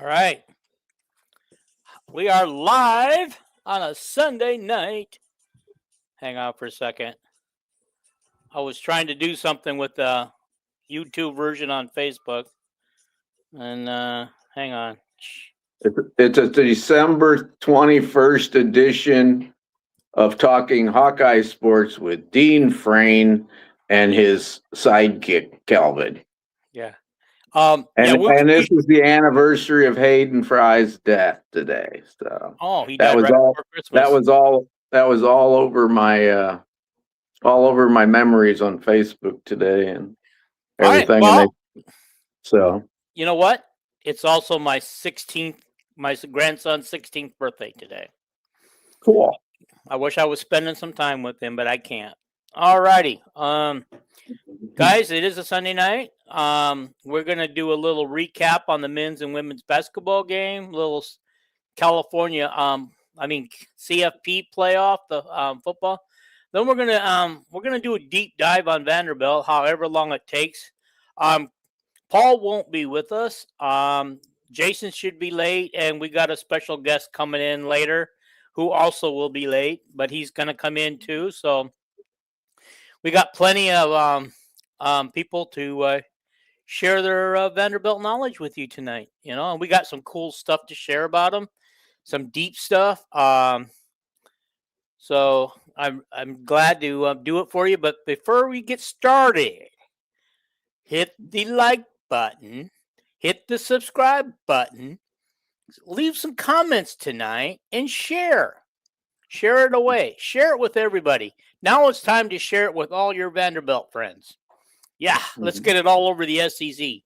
right. We are live on a Sunday night. Hang on for a second. I was trying to do something with the YouTube version on Facebook. And hang on. It's a December 21st edition of Talking Hawkeye Sports with Dean Frayne and his sidekick, Kelvin. Yeah. And this is the anniversary of Hayden Fry's death today. So he died right before Christmas. That was all over my memories on Facebook today and everything. Right, well, so you know what? It's also my grandson's 16th birthday today. Cool. I wish I was spending some time with him, but I can't. All righty. Guys, it is a Sunday night. We're going to do a little recap on the men's and women's basketball game, little California, CFP playoff, the football. Then we're gonna do a deep dive on Vanderbilt, however long it takes. Paul won't be with us. Jason should be late, and we got a special guest coming in later who also will be late, but he's gonna come in too. So we got plenty of people to share their Vanderbilt knowledge with you tonight. You know, and we got some cool stuff to share about them, some deep stuff. So I'm glad to do it for you. But before we get started, hit the like button, hit the subscribe button, leave some comments tonight, and share. Share it away. Share it with everybody. Now it's time to share it with all your Vanderbilt friends. Yeah, let's get it all over the SEC.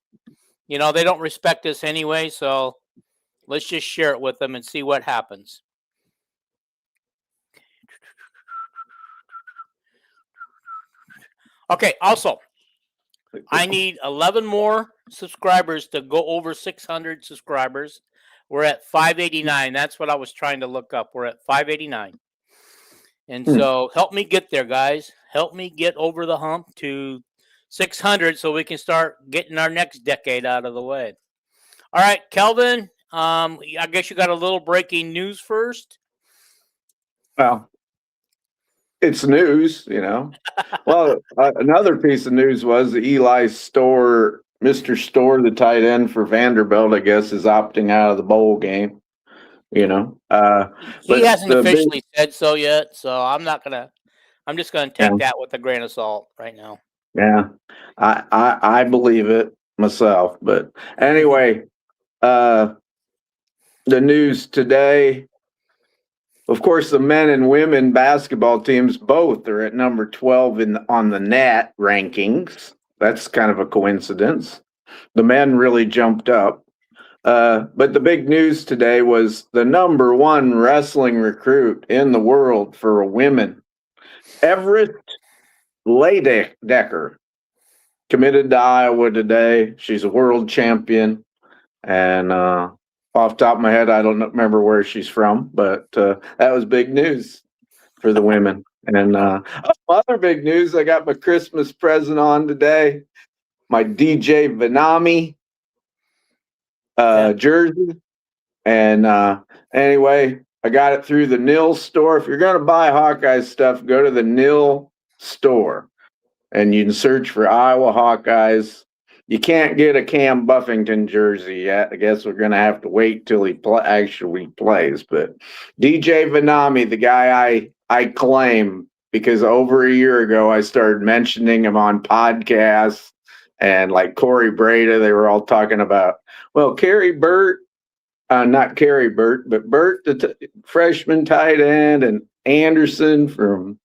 You know, they don't respect us anyway, so let's just share it with them and see what happens. Okay, also, I need 11 more subscribers to go over 600 subscribers. We're at 589. That's what I was trying to look up. We're at 589. And so help me get there, guys. Help me get over the hump to 600 so we can start getting our next decade out of the way. All right, Kelvin, I guess you got a little breaking news first. Well, it's news, you know. Well, another piece of news was that Eli Store, Mr. Store, the tight end for Vanderbilt, I guess, is opting out of the bowl game. You know, he hasn't officially said so yet, so I'm just gonna take that with a grain of salt right now. Yeah, I believe it myself. But anyway, the news today. Of course, the men and women basketball teams both are at number 12 on the NAT rankings. That's kind of a coincidence. The men really jumped up. But the big news today was the number one wrestling recruit in the world for women, Everett Laydecker, committed to Iowa today. She's a world champion. And off the top of my head, I don't remember where she's from, but that was big news for the women. And other big news, I got my Christmas present on today, my DJ Vanami jersey. And anyway, I got it through the Nil store. If you're going to buy Hawkeye stuff, go to the Nil store and you can search for Iowa Hawkeyes. You can't get a Cam Buffington jersey yet. I guess we're going to have to wait till he actually plays. But DJ Vanami, the guy I claim, because over a year ago I started mentioning him on podcasts, and like Corey Breda, they were all talking about, well, Kerry Burt, not Kerry Burt, but Burt, the freshman tight end, and Anderson from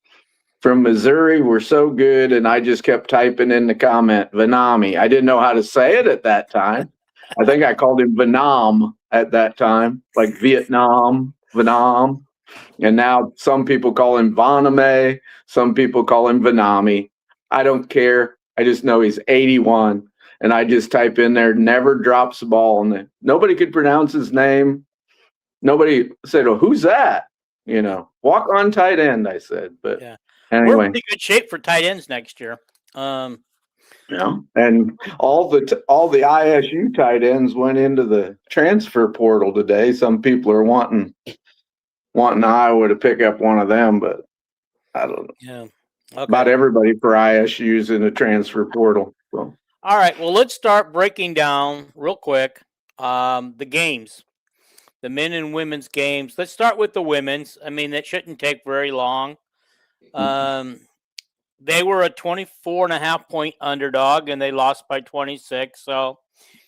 Missouri were so good, and I just kept typing in the comment, Vanami. I didn't know how to say it at that time. I think I called him Vanam at that time, like Vietnam, Vanam. And now some people call him Vaname. Some people call him Vanami. I don't care. I just know he's 81. And I just type in there, never drops the ball. And nobody could pronounce his name. Nobody said, well, who's that? You know, walk on tight end, I said. But yeah. Anyway. We're in pretty good shape for tight ends next year. Yeah, and all the ISU tight ends went into the transfer portal today. Some people are wanting Iowa to pick up one of them, but I don't know. Yeah. Okay. About everybody for ISU's in the transfer portal. So. All right. Well, let's start breaking down real quick the games, the men and women's games. Let's start with the women's. I mean, that shouldn't take very long. They were a 24.5-point underdog, and they lost by 26. So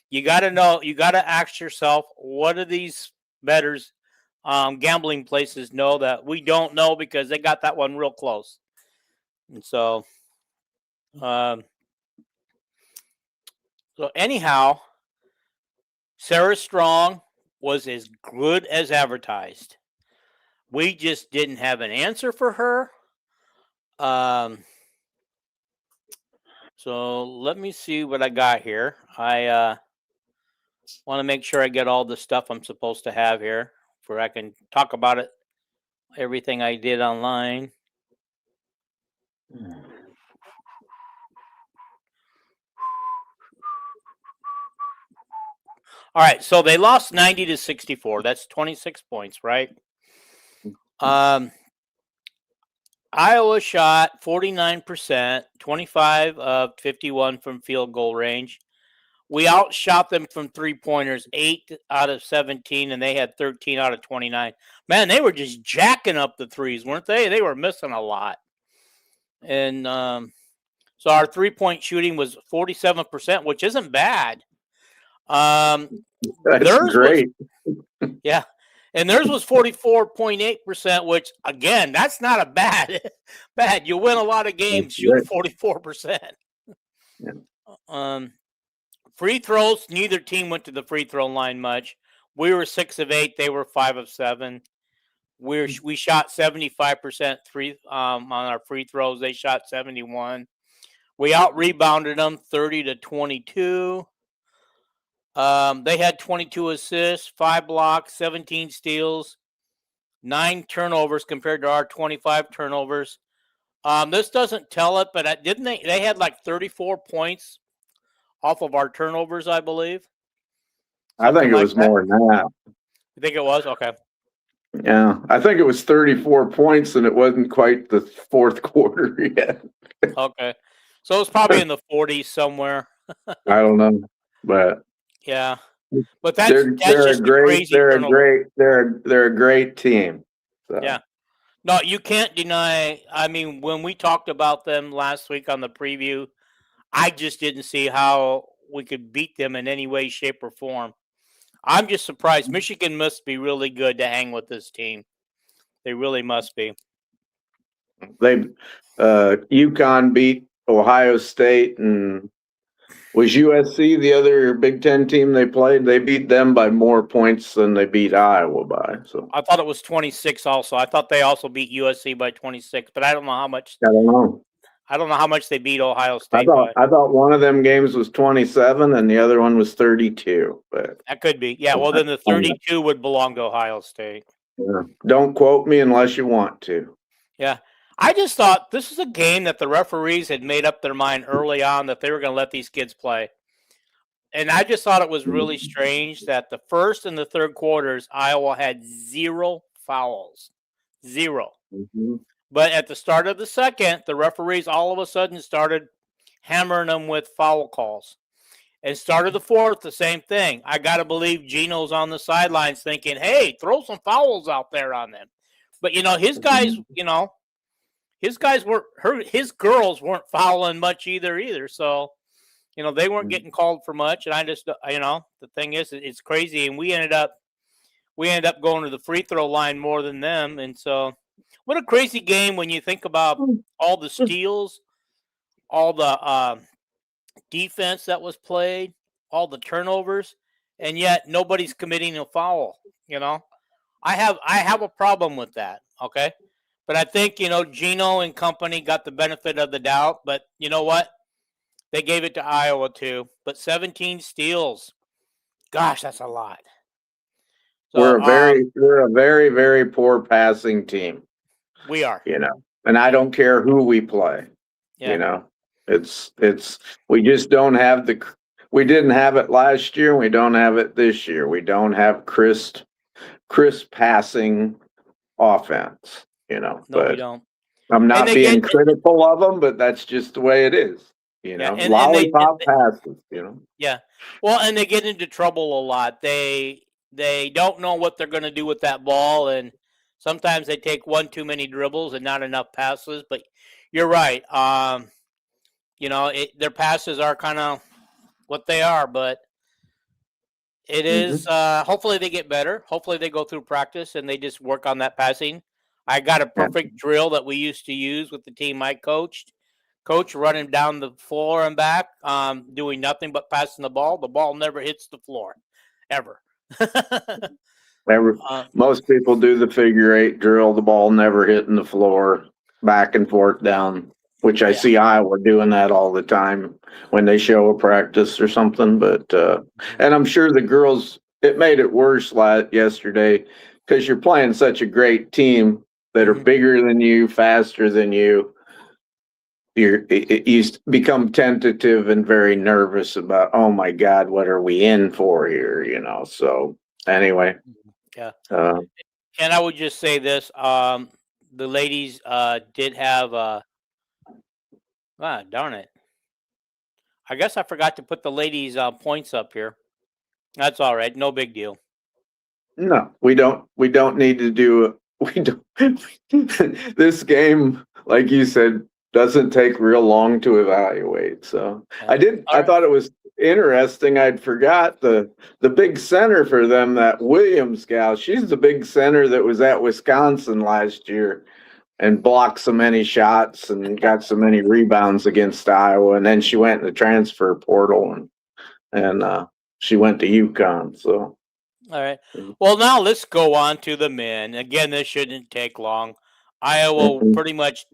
you got to know, you got to ask yourself, what do these bettors, gambling places know that we don't know, because they got that one real close. And so, so anyhow, Sarah Strong was as good as advertised. We just didn't have an answer for her. So let me see what I got here. I want to make sure I get all the stuff I'm supposed to have here, where I can talk about it, everything I did online. All right, so they lost 90-64. That's 26 points, right? Iowa shot 49%, 25 of 51 from field goal range. We outshot them from three-pointers, 8 out of 17, and they had 13 out of 29. Man, they were just jacking up the threes, weren't they? They were missing a lot. And so our three-point shooting was 47%, which isn't bad. That's theirs great. Yeah. And theirs was 44.8%, which, again, that's not a bad. You win a lot of games shooting 44%. Yeah. Free throws, neither team went to the free throw line much. We were 6 of 8. They were 5 of 7. We shot 75% on our free throws. They shot 71. We out-rebounded them 30-22. They had 22 assists, 5 blocks, 17 steals, 9 turnovers compared to our 25 turnovers. This doesn't tell it, but didn't they had like 34 points off of our turnovers, I believe. I think it was more than that. You think it was? Okay. Yeah, I think it was 34 points, and it wasn't quite the fourth quarter yet. Okay. So it was probably in the 40s somewhere. I don't know, but yeah. But that's they're just a great crazy they're a great team. So. Yeah. No, you can't deny. I mean, when we talked about them last week on the preview, I just didn't see how we could beat them in any way, shape, or form. I'm just surprised. Michigan must be really good to hang with this team. They really must be. UConn beat Ohio State, and was USC the other Big Ten team they played? They beat them by more points than they beat Iowa by. So I thought it was 26 also. I thought they also beat USC by 26, but I don't know how much. I don't know. I don't know how much they beat Ohio State by. I thought one of them games was 27 and the other one was 32. But that could be. Yeah, well, then the 32 would belong to Ohio State. Yeah. Don't quote me unless you want to. Yeah. I just thought this is a game that the referees had made up their mind early on that they were going to let these kids play. And I just thought it was really strange that the first and the third quarters, Iowa had 0 fouls. 0. Mm-hmm. But at the start of the second, the referees all of a sudden started hammering them with foul calls. And started the fourth, the same thing. I got to believe Gino's on the sidelines thinking, hey, throw some fouls out there on them. But, his guys, his girls weren't fouling much either. So, they weren't getting called for much. And I just, the thing is, it's crazy. And we ended up going to the free throw line more than them. And so what a crazy game when you think about all the steals, all the defense that was played, all the turnovers, and yet nobody's committing a foul. I have a problem with that. Okay. But I think, Gino and company got the benefit of the doubt. But you know what? They gave it to Iowa too. But 17 steals. Gosh, that's a lot. So, we're a very, very poor passing team. We are. And I don't care who we play. Yeah. We just don't have we didn't have it last year. We don't have it this year. We don't have crisp passing offense, No, we but don't. I'm And not they being get critical of them, but that's just the way it is, yeah, and lollipop passes, yeah. Well, and they get into trouble a lot. They don't know what they're going to do with that ball, and sometimes they take one too many dribbles and not enough passes. But you're right. Their passes are kind of what they are, but it is. Hopefully, they get better. Hopefully, they go through practice and they just work on that passing. I got a perfect drill that we used to use with the team I coached. Coach running down the floor and back, doing nothing but passing the ball. The ball never hits the floor, ever. Most people do the figure eight drill, the ball never hitting the floor, back and forth down, which I see Iowa doing that all the time when they show a practice or something. But and I'm sure the girls, it made it worse yesterday because you're playing such a great team that are bigger than you, faster than you. You become tentative and very nervous about, oh my God, what are we in for here? So anyway. Yeah. And I would just say this, the ladies did have darn it. I guess I forgot to put the ladies points up here. That's all right. No big deal. No, we don't need to do it. We don't. This game, like you said, doesn't take real long to evaluate. So I thought it was interesting. I'd forgot the big center for them, that Williams gal. She's the big center that was at Wisconsin last year and blocked so many shots and got so many rebounds against Iowa. And then she went in the transfer portal and she went to UConn. So. All right. Well, now let's go on to the men. Again, this shouldn't take long. Iowa pretty much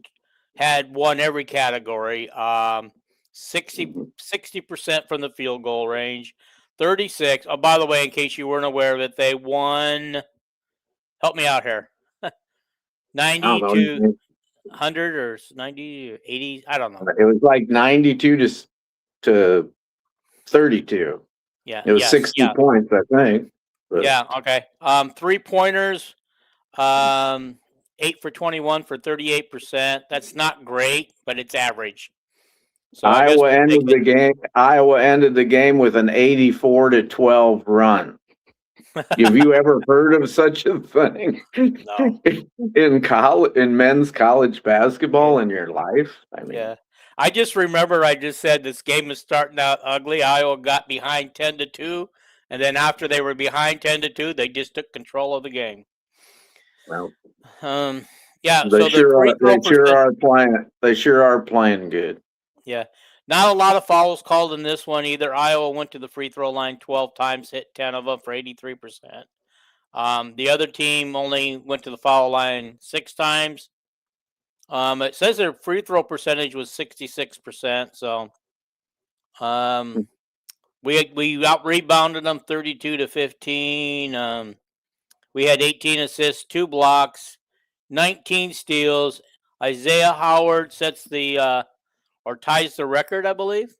had won every category. 60% from the field goal range. 36. Oh, by the way, in case you weren't aware of it, they won. Help me out here. 90 to 100 or 90 or 80. I don't know. It was like 92 to 32. Yeah. It was 60 points, I think. But. Yeah. Okay. 3-pointers. 8 for 21 for 38%. That's not great, but it's average. So Iowa ended the game with an 84-12 run. Have you ever heard of such a thing? No. in men's college basketball in your life? I mean, yeah. I just remember I just said this game is starting out ugly. Iowa got behind 10-2, and then after they were behind 10-2, they just took control of the game. Well, yeah. They sure are playing good. Yeah. Not a lot of fouls called in this one either. Iowa went to the free throw line 12 times, hit 10 of them for 83%. The other team only went to the foul line 6 times. It says their free throw percentage was 66%. So we out rebounded them 32-15. We had 18 assists, 2 blocks, 19 steals. Isaiah Howard sets or ties the record, I believe,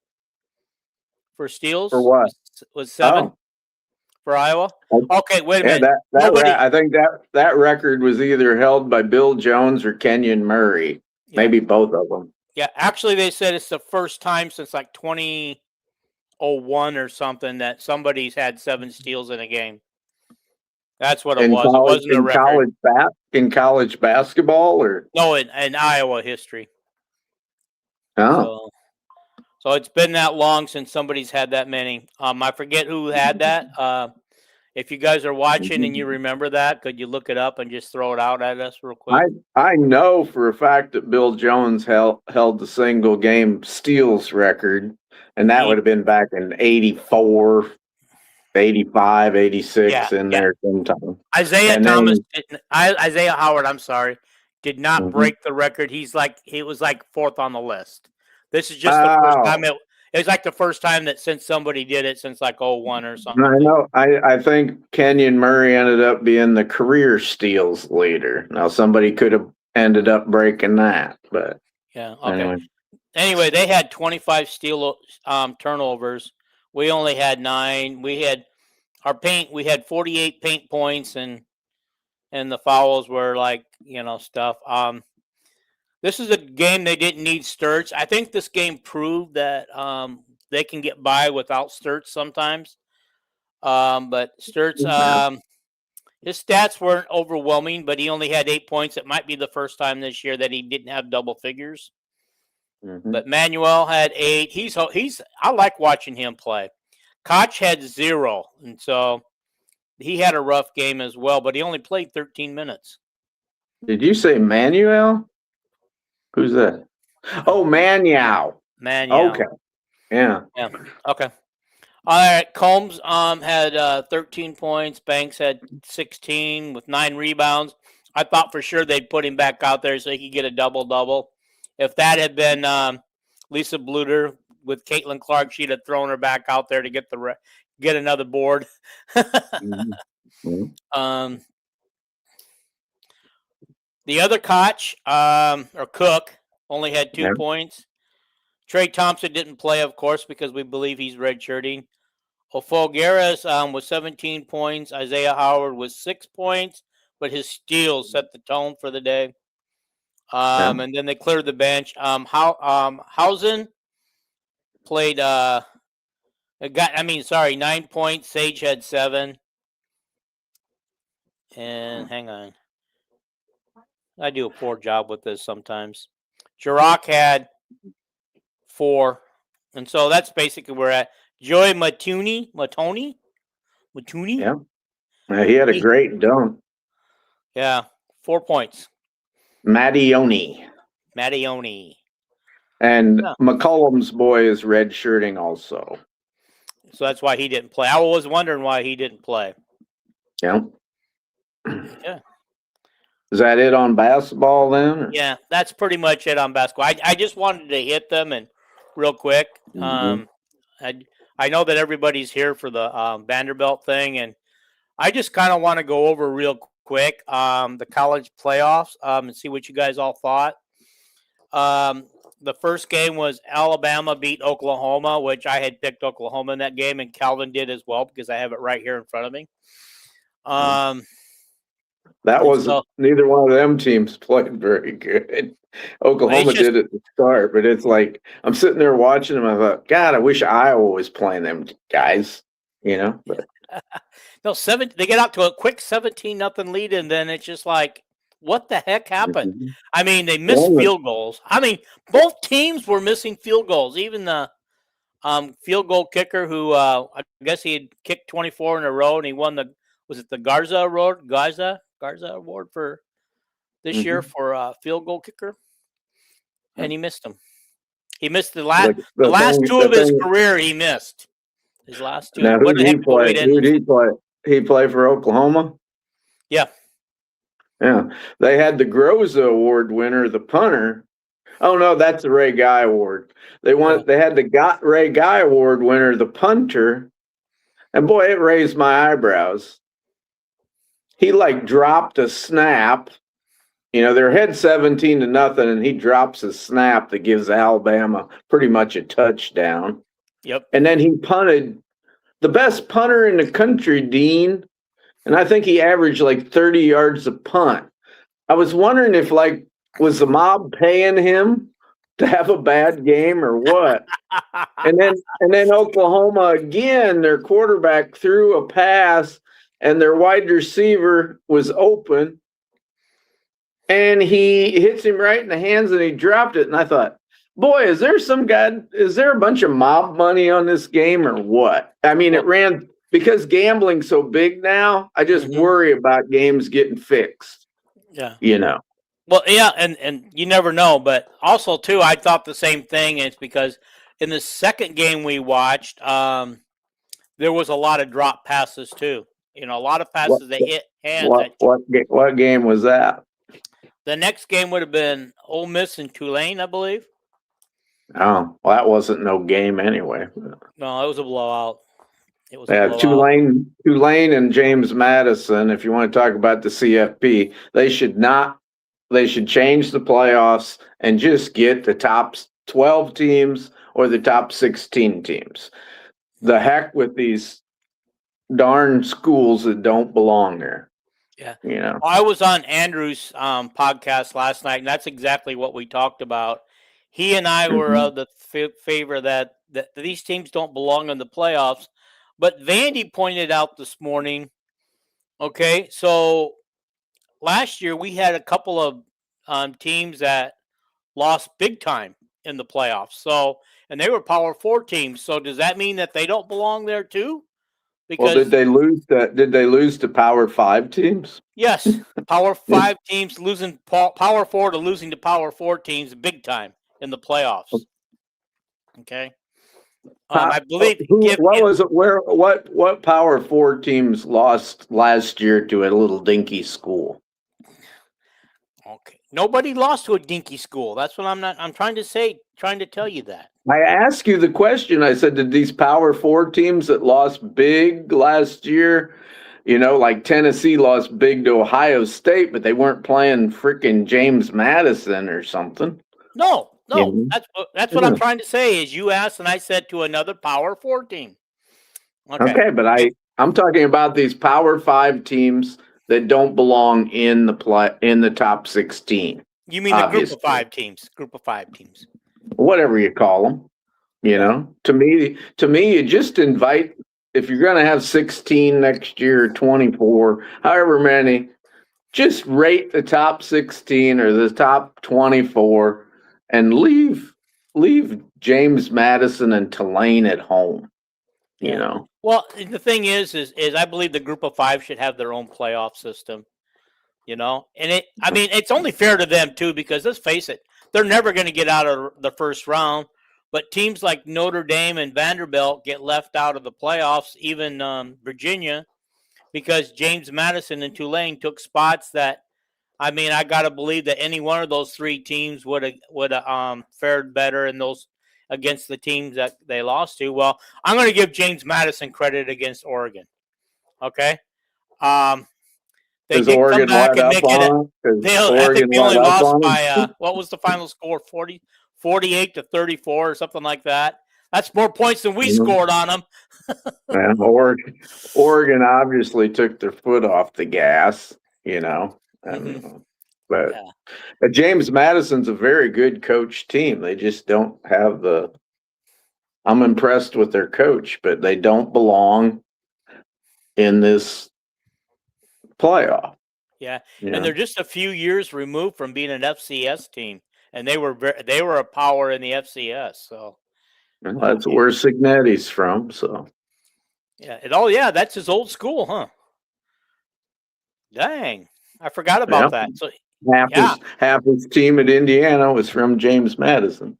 for steals. For what? Was 7 for Iowa. Okay, wait a minute. I think that record was either held by Bill Jones or Kenyon Murray. Yeah. Maybe both of them. Yeah, actually, they said it's the first time since like 2001 or something that somebody's had 7 steals in a game. That's what it was. It wasn't a record. In college basketball, or no, in Iowa history. Oh. So it's been that long since somebody's had that many. I forget who had that. If you guys are watching and you remember that, could you look it up and just throw it out at us real quick? I know for a fact that Bill Jones held the single game steals record, and that would have been back in 84, 85, 86 there sometime. Isaiah Howard, I'm sorry, did not break the record. He was like 4th on the list. This is just the first time it was like the first time that since somebody did it since like 01 or something. I know. I think Kenyon Murray ended up being the career steals leader. Now somebody could have ended up breaking that, but yeah. Okay. Anyway. Anyway, they had 25 steal turnovers. We only had 9. We had 48 paint points, and the fouls were like, stuff. This is a game they didn't need Sturts. I think this game proved that they can get by without Sturts sometimes. But Sturts, his stats weren't overwhelming, but he only had 8 points. It might be the first time this year that he didn't have double figures. Mm-hmm. But Manuel had 8. I like watching him play. Koch had 0, and so he had a rough game as well, but he only played 13 minutes. Did you say Manuel? Who's that? Oh, Manuel. Manuel. Okay. Yeah. Okay. All right. Combs had 13 points. Banks had 16 with 9 rebounds. I thought for sure they'd put him back out there so he could get a double-double. If that had been Lisa Bluter with Caitlin Clark, she'd have thrown her back out there to get another board. Mm-hmm. The other Koch, or Cook, only had 2 points. Trey Thompson didn't play, of course, because we believe he's redshirting. Ofogueras was 17 points. Isaiah Howard was 6 points, but his steals set the tone for the day. And then they cleared the bench. Hausen played 9 points. Sage had 7. And hang on. I do a poor job with this sometimes. Chirac had 4. And so that's basically where we're at. Joey Matuni. Yeah. He had a great dunk. Yeah. 4 points. Mattione. And McCollum's boy is redshirting also. So that's why he didn't play. I was wondering why he didn't play. Yeah. Yeah. Is that it on basketball then? Or? Yeah, that's pretty much it on basketball. I just wanted to hit them and real quick. I know that everybody's here for the Vanderbilt thing, and I just kind of want to go over real quick the college playoffs and see what you guys all thought. The first game was Alabama beat Oklahoma, which I had picked Oklahoma in that game, and Calvin did as well because I have it right here in front of me. Neither one of them teams played very good. Oklahoma did at the start, but it's like I'm sitting there watching them. I thought, God, I wish Iowa was playing them guys. But. No, they get out to a quick 17-0 lead, and then it's just like, what the heck happened? Mm-hmm. I mean, they missed field goals. I mean, both teams were missing field goals. Even the field goal kicker, who I guess he had kicked 24 in a row, and he won the Garza Award for this year for field goal kicker, and he missed them. He missed the last two of his career. He missed his last 2. Now, who did he play? He played for Oklahoma. Yeah. Yeah. They had the Groza Award winner, the punter. Oh no, that's the Ray Guy Award. They had the Ray Guy Award winner, the punter, and boy, it raised my eyebrows. He dropped a snap. They're ahead 17-0, and he drops a snap that gives Alabama pretty much a touchdown. Yep. And then he punted, the best punter in the country, Dean, and I think he averaged 30 yards a punt. I was wondering if was the mob paying him to have a bad game or what? and then Oklahoma again, their quarterback threw a pass and their wide receiver was open, and he hits him right in the hands and he dropped it. And I thought, boy, is there a bunch of mob money on this game or what? I mean, it ran because gambling's so big now. I just worry about games getting fixed. Yeah. Well, yeah, and you never know, but also too, I thought the same thing. It's because in the second game we watched, there was a lot of drop passes too. A lot of passes that hit hands. What game was that? The next game would have been Ole Miss and Tulane, I believe. Oh, well, that wasn't no game anyway. No, it was a blowout. Tulane and James Madison. If you want to talk about the CFP, they should change the playoffs and just get the top 12 teams or the top 16 teams. The heck with these darn schools that don't belong there. Yeah. You know, I was on Andrew's podcast last night, and that's exactly what we talked about. He and I were of the favor that these teams don't belong in the playoffs. But Vandy pointed out this morning, okay, so last year we had a couple of teams that lost big time in the playoffs. So, and they were Power 4 teams. So does that mean that they don't belong there too? well, Because did they lose to Power 5 teams? yes, Power 5 teams losing Power 4 to losing to Power 4 teams big time in the playoffs. Okay. I believe what Power 4 teams lost last year to a little dinky school? Okay. Nobody lost to a dinky school. That's what I'm trying to tell you that. I asked you the question. I said, did these Power 4 teams that lost big last year, like Tennessee lost big to Ohio State, but they weren't playing freaking James Madison or something? No. Yeah. That's what I'm trying to say is you asked and I said to another Power 4 team. Okay, but I'm talking about these Power 5 teams that don't belong in the top 16. You mean the group of 5 teams? Group of 5 teams. Whatever you call them. To me, you just invite, if you're going to have 16 next year, 24, however many, just rate the top 16 or the top 24 and leave James Madison and Tulane at home. Well, the thing is I believe the group of 5 should have their own playoff system, and it's only fair to them too, because let's face it, they're never going to get out of the first round, but teams like Notre Dame and Vanderbilt get left out of the playoffs, even Virginia, because James Madison and Tulane took spots that, I got to believe that any one of those 3 teams would have fared better in those against the teams that they lost to. Well, I'm going to give James Madison credit against Oregon. Okay. They did Oregon come back and make it. I think they only lost by, what was the final score? 48-34 or something like that. That's more points than we scored on them. And Oregon obviously took their foot off the gas, But James Madison's a very good coach team. They just don't have I'm impressed with their coach, but they don't belong in this playoff. Yeah, and they're just a few years removed from being an FCS team, and they were a power in the FCS. So that's where Signetti's from. So that's his old school, huh? Dang, I forgot about that. So half his team at Indiana was from James Madison.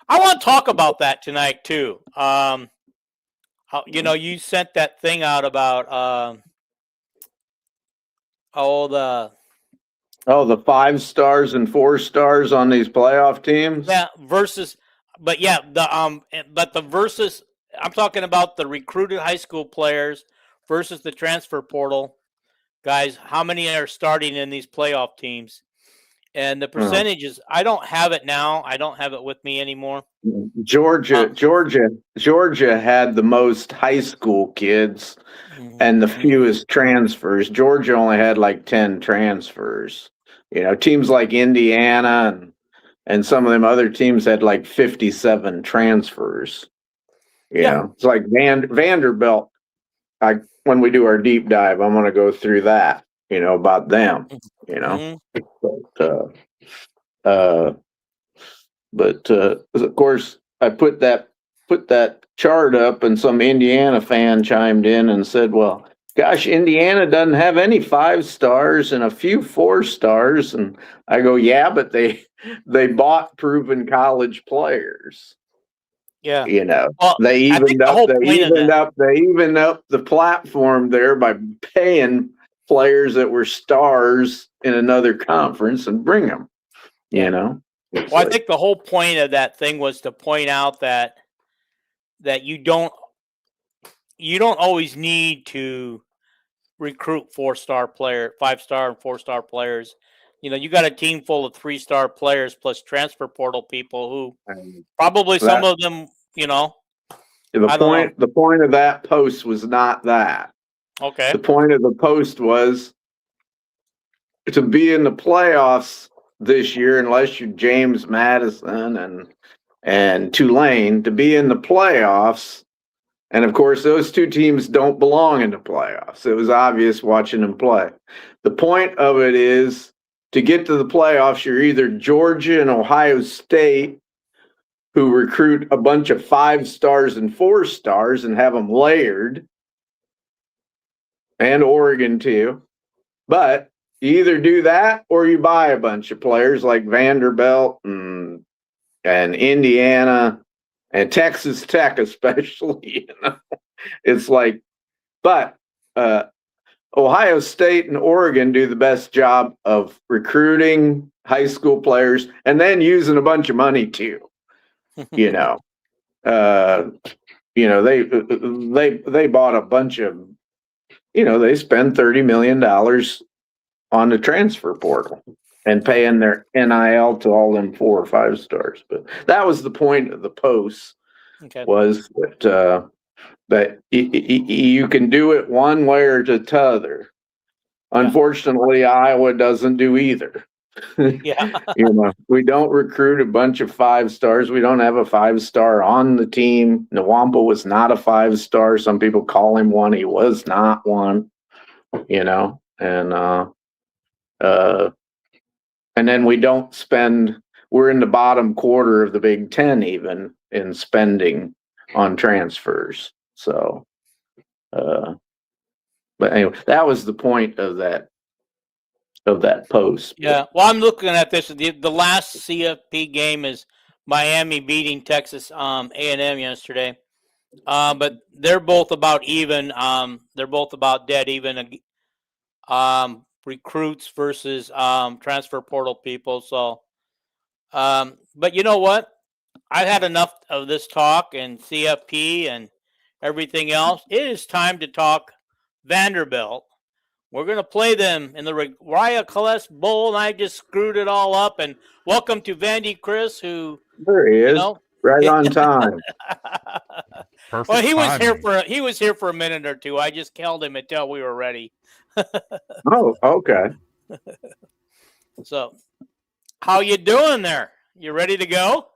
I want to talk about that tonight too. You sent that thing out about the 5 stars and 4 stars on these playoff teams. Yeah, the versus. I'm talking about the recruited high school players versus the transfer portal guys. How many are starting in these playoff teams? And the percentages, I don't have it now. I don't have it with me anymore. Georgia had the most high school kids and the fewest transfers. Georgia only had like 10 transfers. Teams like Indiana and some of them other teams had like 57 transfers. It's like Vanderbilt. When we do our deep dive, I'm going to go through that, about them, But of course, I put that chart up, and some Indiana fan chimed in and said, "Well, gosh, Indiana doesn't have any 5 stars and a few 4 stars." And I go, "Yeah, but they bought proven college players." Yeah, they evened up the platform there by paying players that were stars in another conference and bring them. Well, I think the whole point of that thing was to point out that you don't always need to recruit 4-star player, 5-star and 4-star players you got a team full of 3-star players plus transfer portal people who And probably some of them, I don't know. the point of that post was not that. Okay. The point of the post was to be in the playoffs this year, unless you're James Madison and Tulane, to be in the playoffs. And of course, those two teams don't belong in the playoffs. It was obvious watching them play. The point of it is to get to the playoffs, you're either Georgia and Ohio State, who recruit a bunch of 5 stars and 4 stars and have them layered, and Oregon too. But you either do that or you buy a bunch of players like Vanderbilt and Indiana and Texas Tech, especially. It's like, but Ohio State and Oregon do the best job of recruiting high school players and then using a bunch of money too. They bought a bunch of, they spend $30 million on the transfer portal and paying their NIL to all them 4 or 5 stars. But that was the point of the post. Okay. Was that you can do it one way or the other. Unfortunately, Iowa doesn't do either. Yeah. We don't recruit a bunch of 5 stars. We don't have a 5-star on the team. Nwampa was not a 5-star. Some people call him one. He was not one. And then we don't spend. We're in the bottom quarter of the Big Ten even in spending on transfers. So, but anyway, that was the point of that post. Yeah. Well, I'm looking at this. The last CFP game is Miami beating Texas A&M yesterday. But they're both about even. They're both about dead even. Recruits versus transfer portal people. So, but you know what? I've had enough of this talk and CFP and everything else. It is time to talk Vanderbilt. We're going to play them in the Raya Bowl, and I just screwed it all up. And welcome to Vandy Chris, who there he is, right on time. Perfect. Well, he timing. was here for a minute or two. I just killed him until we were ready. Oh, okay. So, how you doing there? You ready to go?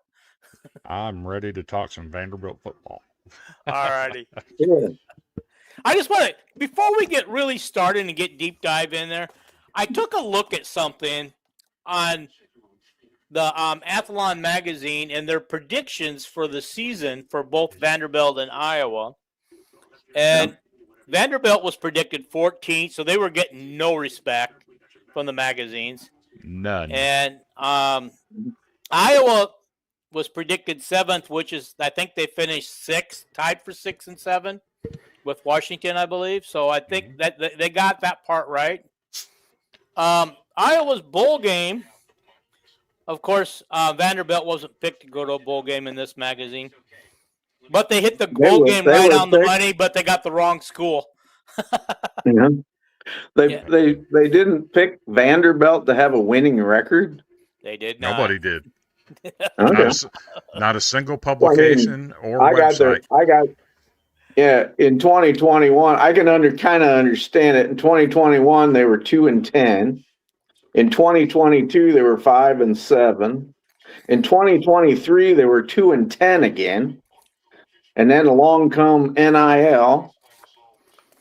I'm ready to talk some Vanderbilt football. All righty. Yeah. I just want to, before we get really started and get deep dive in there, I took a look at something on the Athlon magazine and their predictions for the season for both Vanderbilt and Iowa. And Vanderbilt was predicted 14th, so they were getting no respect from the magazines. None. And Iowa was predicted 7th, which is, I think they finished 6th, tied for 6 and 7 with Washington, I believe. So I think that they got that part right. Iowa's bowl game, of course, Vanderbilt wasn't picked to go to a bowl game in this magazine. But they hit the bowl game right on the money, but they got the wrong school. Yeah. They didn't pick Vanderbilt to have a winning record. They did not. Nobody did. Okay. Not a single publication or website. In 2021, I can kind of understand it. In 2021, they were 2-10. In 2022, they were 5-7. In 2023, they were 2-10 again. And then along come NIL.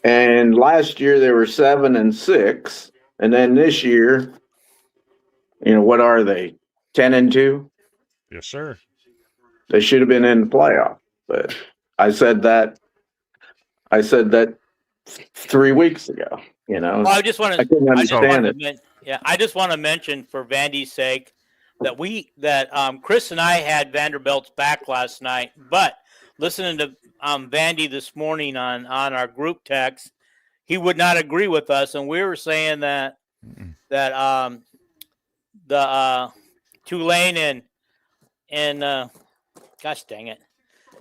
And last year they were 7-6. And then this year, what are they? 10-2? Yes, sir. They should have been in the playoff. But I said that 3 weeks ago. Well, I just want to. I couldn't understand it. I just want to mention for Vandy's sake that Chris and I had Vanderbilt's back last night, but listening to Vandy this morning on our group text, he would not agree with us, and we were saying that the Tulane and gosh dang it,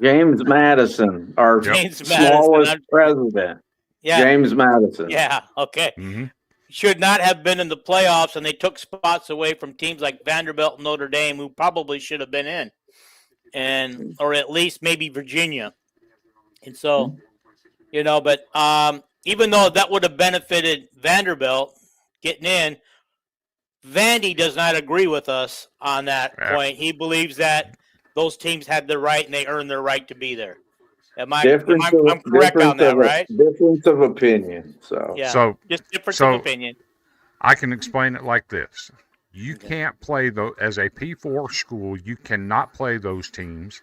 James Madison, our smallest president. Yeah. James Madison. Yeah. Okay. Mm-hmm. should not have been in the playoffs, and they took spots away from teams like Vanderbilt and Notre Dame, who probably should have been in, or at least maybe Virginia. And so, but even though that would have benefited Vanderbilt getting in, Vandy does not agree with us on that point. He believes that those teams had the right and they earned their right to be there. I'm correct on that, right? Difference of opinion. So just difference of opinion. I can explain it like this. You can't play as a P4 school, you cannot play those teams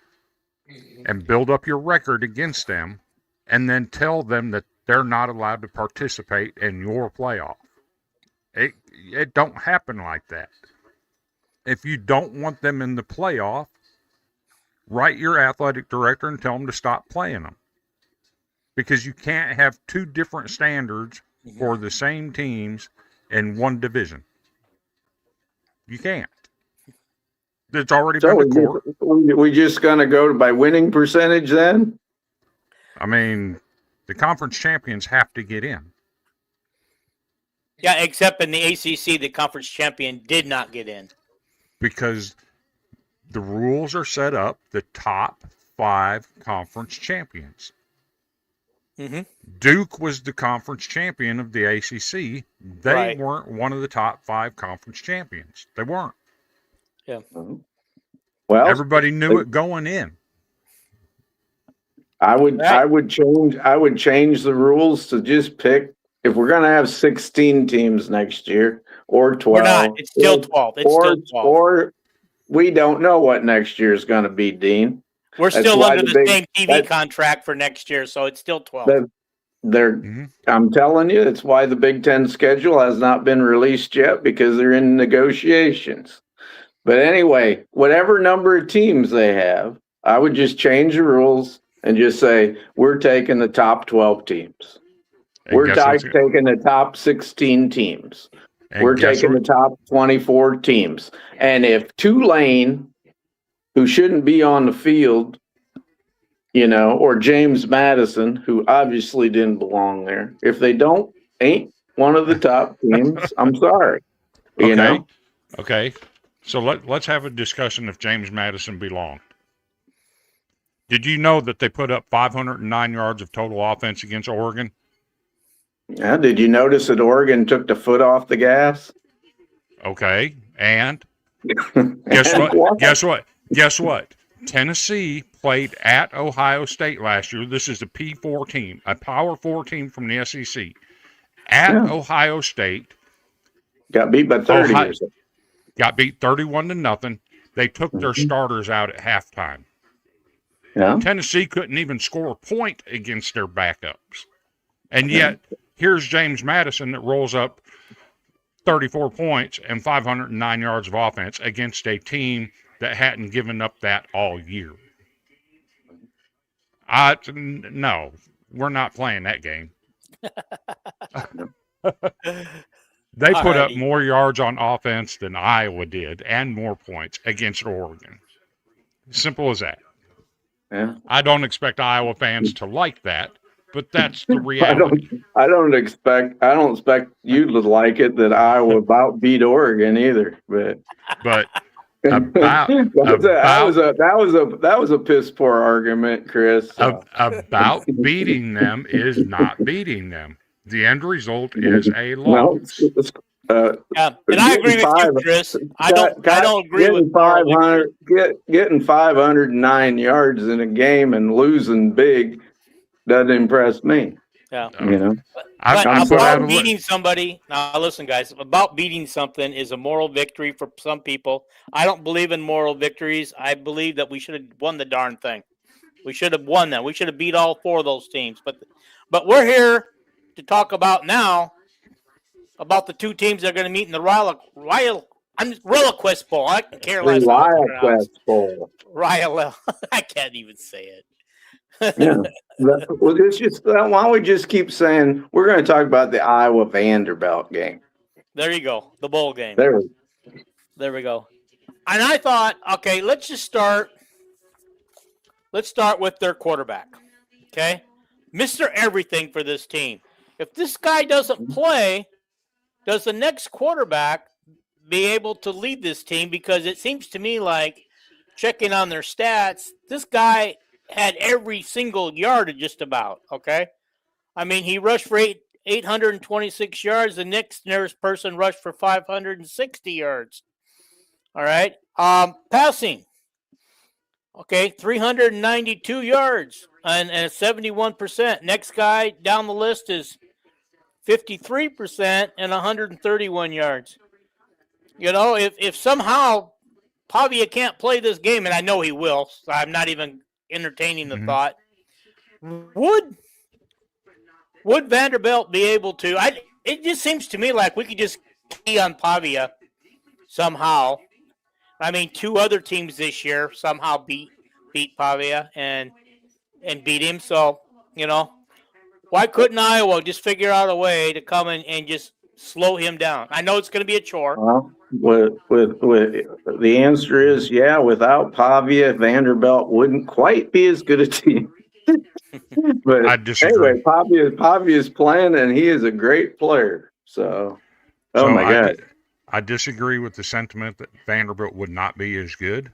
and build up your record against them and then tell them that they're not allowed to participate in your playoff. It don't happen like that. If you don't want them in the playoff, write your athletic director and tell them to stop playing them. Because you can't have two different standards for the same teams in one division. You can't. It's already been to court. We just going to go by winning percentage then? I mean, the conference champions have to get in. Yeah, except in the ACC, the conference champion did not get in. Because the rules are set up, the top 5 conference champions. Mm-hmm. Duke was the conference champion of the ACC. They weren't one of the top 5 conference champions. They weren't. Yeah. Well, everybody knew it going in. I would change the rules to just pick, if we're going to have 16 teams next year or 12. We're not. It's still 12. It's still 12. Or we don't know what next year is going to be, Dean. We're still under the same TV contract for next year, so it's still 12. I'm telling you, it's why the Big Ten schedule has not been released yet, because they're in negotiations. But anyway, whatever number of teams they have, I would just change the rules and just say, we're taking the top 12 teams. We're taking the top 16 teams. We're taking the top 24 teams. And if Tulane, who shouldn't be on the field, or James Madison, who obviously didn't belong there, if they ain't one of the top teams, I'm sorry. Okay. So let's have a discussion if James Madison belonged. Did you know that they put up 509 yards of total offense against Oregon? Yeah, did you notice that Oregon took the foot off the gas? Okay, and Guess what? Tennessee played at Ohio State last year. This is a P4 team, a Power 4 team from the SEC. Ohio State. Got beat by 30. Got beat 31-0. They took their starters out at halftime. Yeah. Tennessee couldn't even score a point against their backups. And yet, here's James Madison that rolls up 34 points and 509 yards of offense against a team that hadn't given up that all year. No, we're not playing that game. They put up more yards on offense than Iowa did and more points against Oregon. Simple as that. Yeah. I don't expect Iowa fans to like that, but that's the reality. I don't expect you to like it that Iowa about beat Oregon either. But that was a piss poor argument, Chris. About beating them is not beating them. The end result is a loss. And I agree with you, Chris. I don't agree with 500. Getting 509 yards in a game and losing big doesn't impress me. Yeah, about beating somebody. Now, listen, guys. About beating something is a moral victory for some people. I don't believe in moral victories. I believe that we should have won the darn thing. We should have won that. We should have beat all 4 of those teams. But we're here to talk about now about the 2 teams that are going to meet in the Reliquist Bowl. I can care less. Reliquist Bowl. I can't even say it. Yeah. Well, why don't we just keep saying we're going to talk about the Iowa Vanderbilt game? There you go, the bowl game. There we go. And I thought, okay, let's start with their quarterback. Okay, Mr. Everything for this team. If this guy doesn't play, does the next quarterback be able to lead this team? Because it seems to me like, checking on their stats, this guy had every single yard just about, okay? I mean, he rushed for 826 yards. The next nearest person rushed for 560 yards. All right. Passing. Okay, 392 yards and 71%. Next guy down the list is 53% and 131 yards. You know, if somehow Pavia can't play this game, and I know he will, so I'm not even entertaining the thought, would Vanderbilt be able to? It just seems to me like we could just key on Pavia somehow. I mean, 2 other teams this year somehow beat Pavia and beat him. So, you know, why couldn't Iowa just figure out a way to come in and just slow him down? I know it's going to be a chore. Well, with the answer is yeah. Without Pavia, Vanderbilt wouldn't quite be as good a team. But I disagree. anyway, Pavia's playing, and he is a great player. So, my God. I disagree with the sentiment that Vanderbilt would not be as good.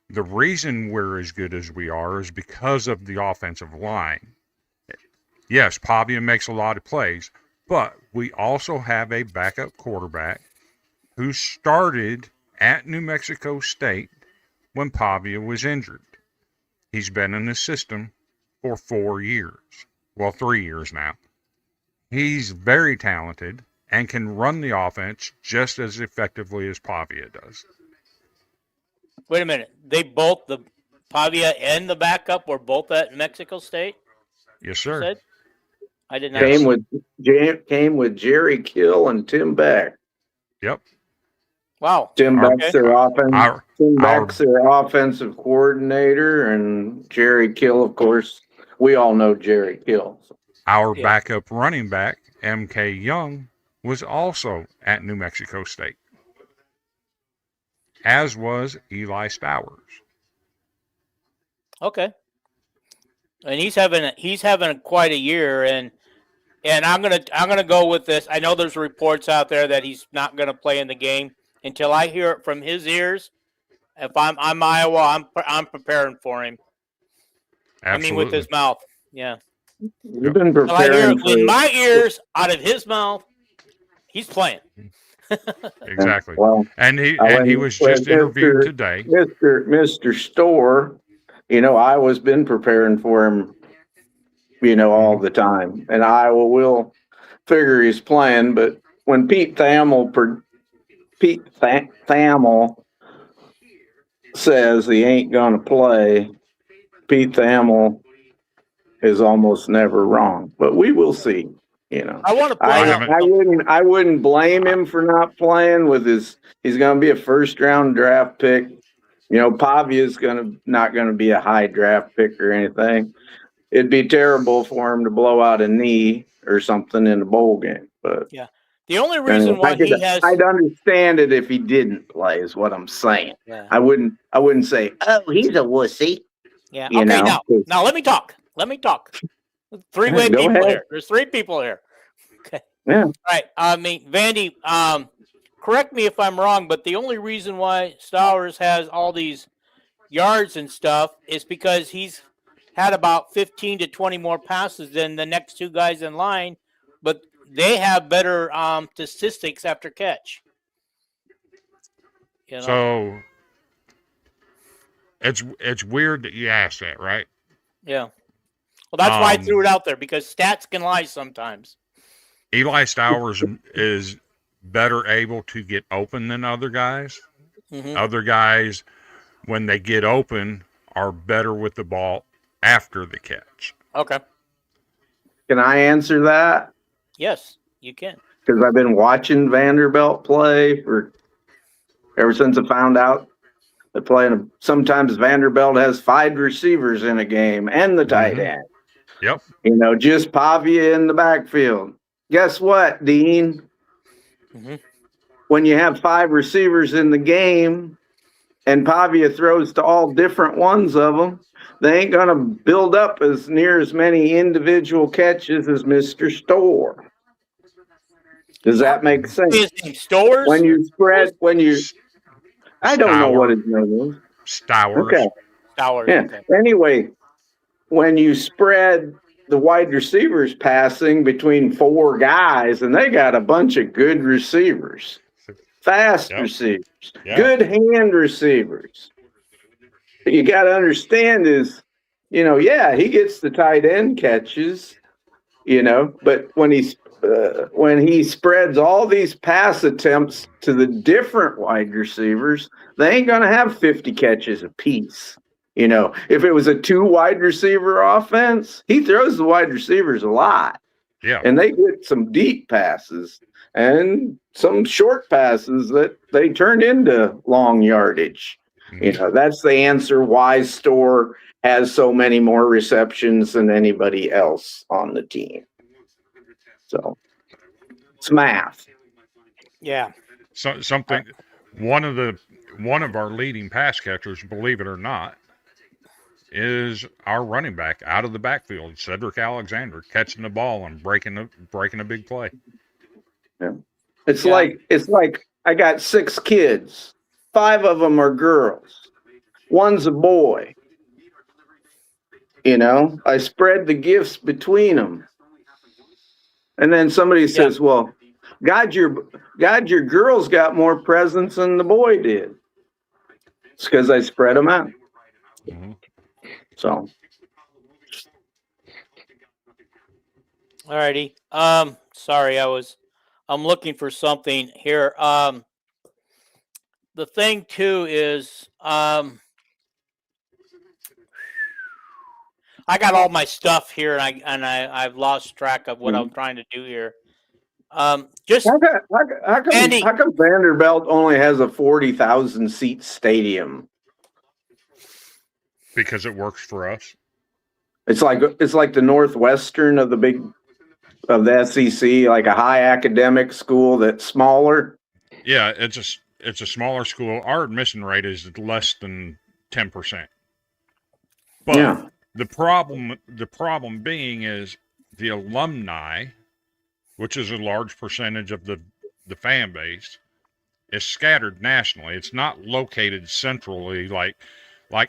The reason we're as good as we are is because of the offensive line. Yes, Pavia makes a lot of plays, but we also have a backup quarterback who started at New Mexico State when Pavia was injured. He's been in the system for 4 years. Well, 3 years now. He's very talented and can run the offense just as effectively as Pavia does. Wait a minute. They both, the Pavia and the backup, were both at Mexico State? Yes, sir. Said? I did not. Came with Jerry Kill and Tim Beck. Yep. Wow. Tim Beck's their offensive coordinator, and Jerry Kill, of course. We all know Jerry Kill. Our backup running back, M.K. Young, was also at New Mexico State, as was Eli Stowers. Okay. And he's having quite a year, and I'm gonna go with this. I know there's reports out there that he's not gonna play in the game until I hear it from his ears. If I'm Iowa, I'm preparing for him. Absolutely. I mean, with his mouth, yeah. You've been preparing in my ears, out of his mouth, he's playing. Exactly. Well, and he was just interviewed today. Mr. Store, you know, Iowa's been preparing for him, you know, all the time. And Iowa will figure he's playing, but when Pete Thamel says he ain't gonna play, Pete Thamel is almost never wrong. But we will see. You know, I want to play. I wouldn't blame him for not playing with his. He's going to be a first-round draft pick. You know, Pavia's not going to be a high draft pick or anything. It'd be terrible for him to blow out a knee or something in a bowl game. But yeah, the only reason why I'd understand it if he didn't play, is what I'm saying. Yeah. I wouldn't say, oh, he's a wussy. Yeah. Okay. Now let me talk. Three-way people ahead. here. There's 3 people here. Okay. Yeah. All right. I mean, Vandy, correct me if I'm wrong, but the only reason why Stowers has all these yards and stuff is because he's had about 15 to 20 more passes than the next 2 guys in line, but they have better statistics after catch. You know? So it's weird that you asked that, right? Yeah. Well, that's why I threw it out there, because stats can lie sometimes. Eli Stowers is better able to get open than other guys. Mm-hmm. Other guys, when they get open, are better with the ball after the catch. Okay. Can I answer that? Yes, you can. Because I've been watching Vanderbilt play ever since I found out they're playing. Sometimes Vanderbilt has 5 receivers in a game and the tight end. Yep. You know, just Pavia in the backfield. Guess what, Dean? Mm-hmm. When you have 5 receivers in the game and Pavia throws to all different ones of them, they ain't going to build up near as many individual catches as Mr. Store. Does that make sense? His name Stowers? When you spread, I don't know what his name is. Stowers. Okay. Stowers. Yeah. Okay. Anyway, when you spread the wide receivers passing between 4 guys, and they got a bunch of good receivers, fast receivers, good hand receivers. You got to understand is, he gets the tight end catches, but when he spreads all these pass attempts to the different wide receivers, they ain't going to have 50 catches apiece. If it was a 2 wide receiver offense, he throws the wide receivers a lot. Yeah. And they get some deep passes and some short passes that they turn into long yardage. That's the answer why Store has so many more receptions than anybody else on the team. So it's math. Yeah. So something one of our leading pass catchers, believe it or not, is our running back out of the backfield, Cedric Alexander, catching the ball and breaking a big play. Yeah. It's like I got 6 kids. 5 of them are girls. 1's a boy. I spread the gifts between them. And then somebody says, well, God, your girls got more presents than the boy did. It's because I spread them out. Mm-hmm. So. All righty. Sorry, I'm looking for something here. The thing too is, I got all my stuff here, and I've lost track of what I'm trying to do here. Just how come Vanderbilt only has a 40,000 seat stadium? Because it works for us. It's like the Northwestern of the SEC, like a high academic school that's smaller. Yeah, it's a smaller school. Our admission rate is less than 10%. But the problem being is the alumni, which is a large percentage of the fan base, is scattered nationally. It's not located centrally like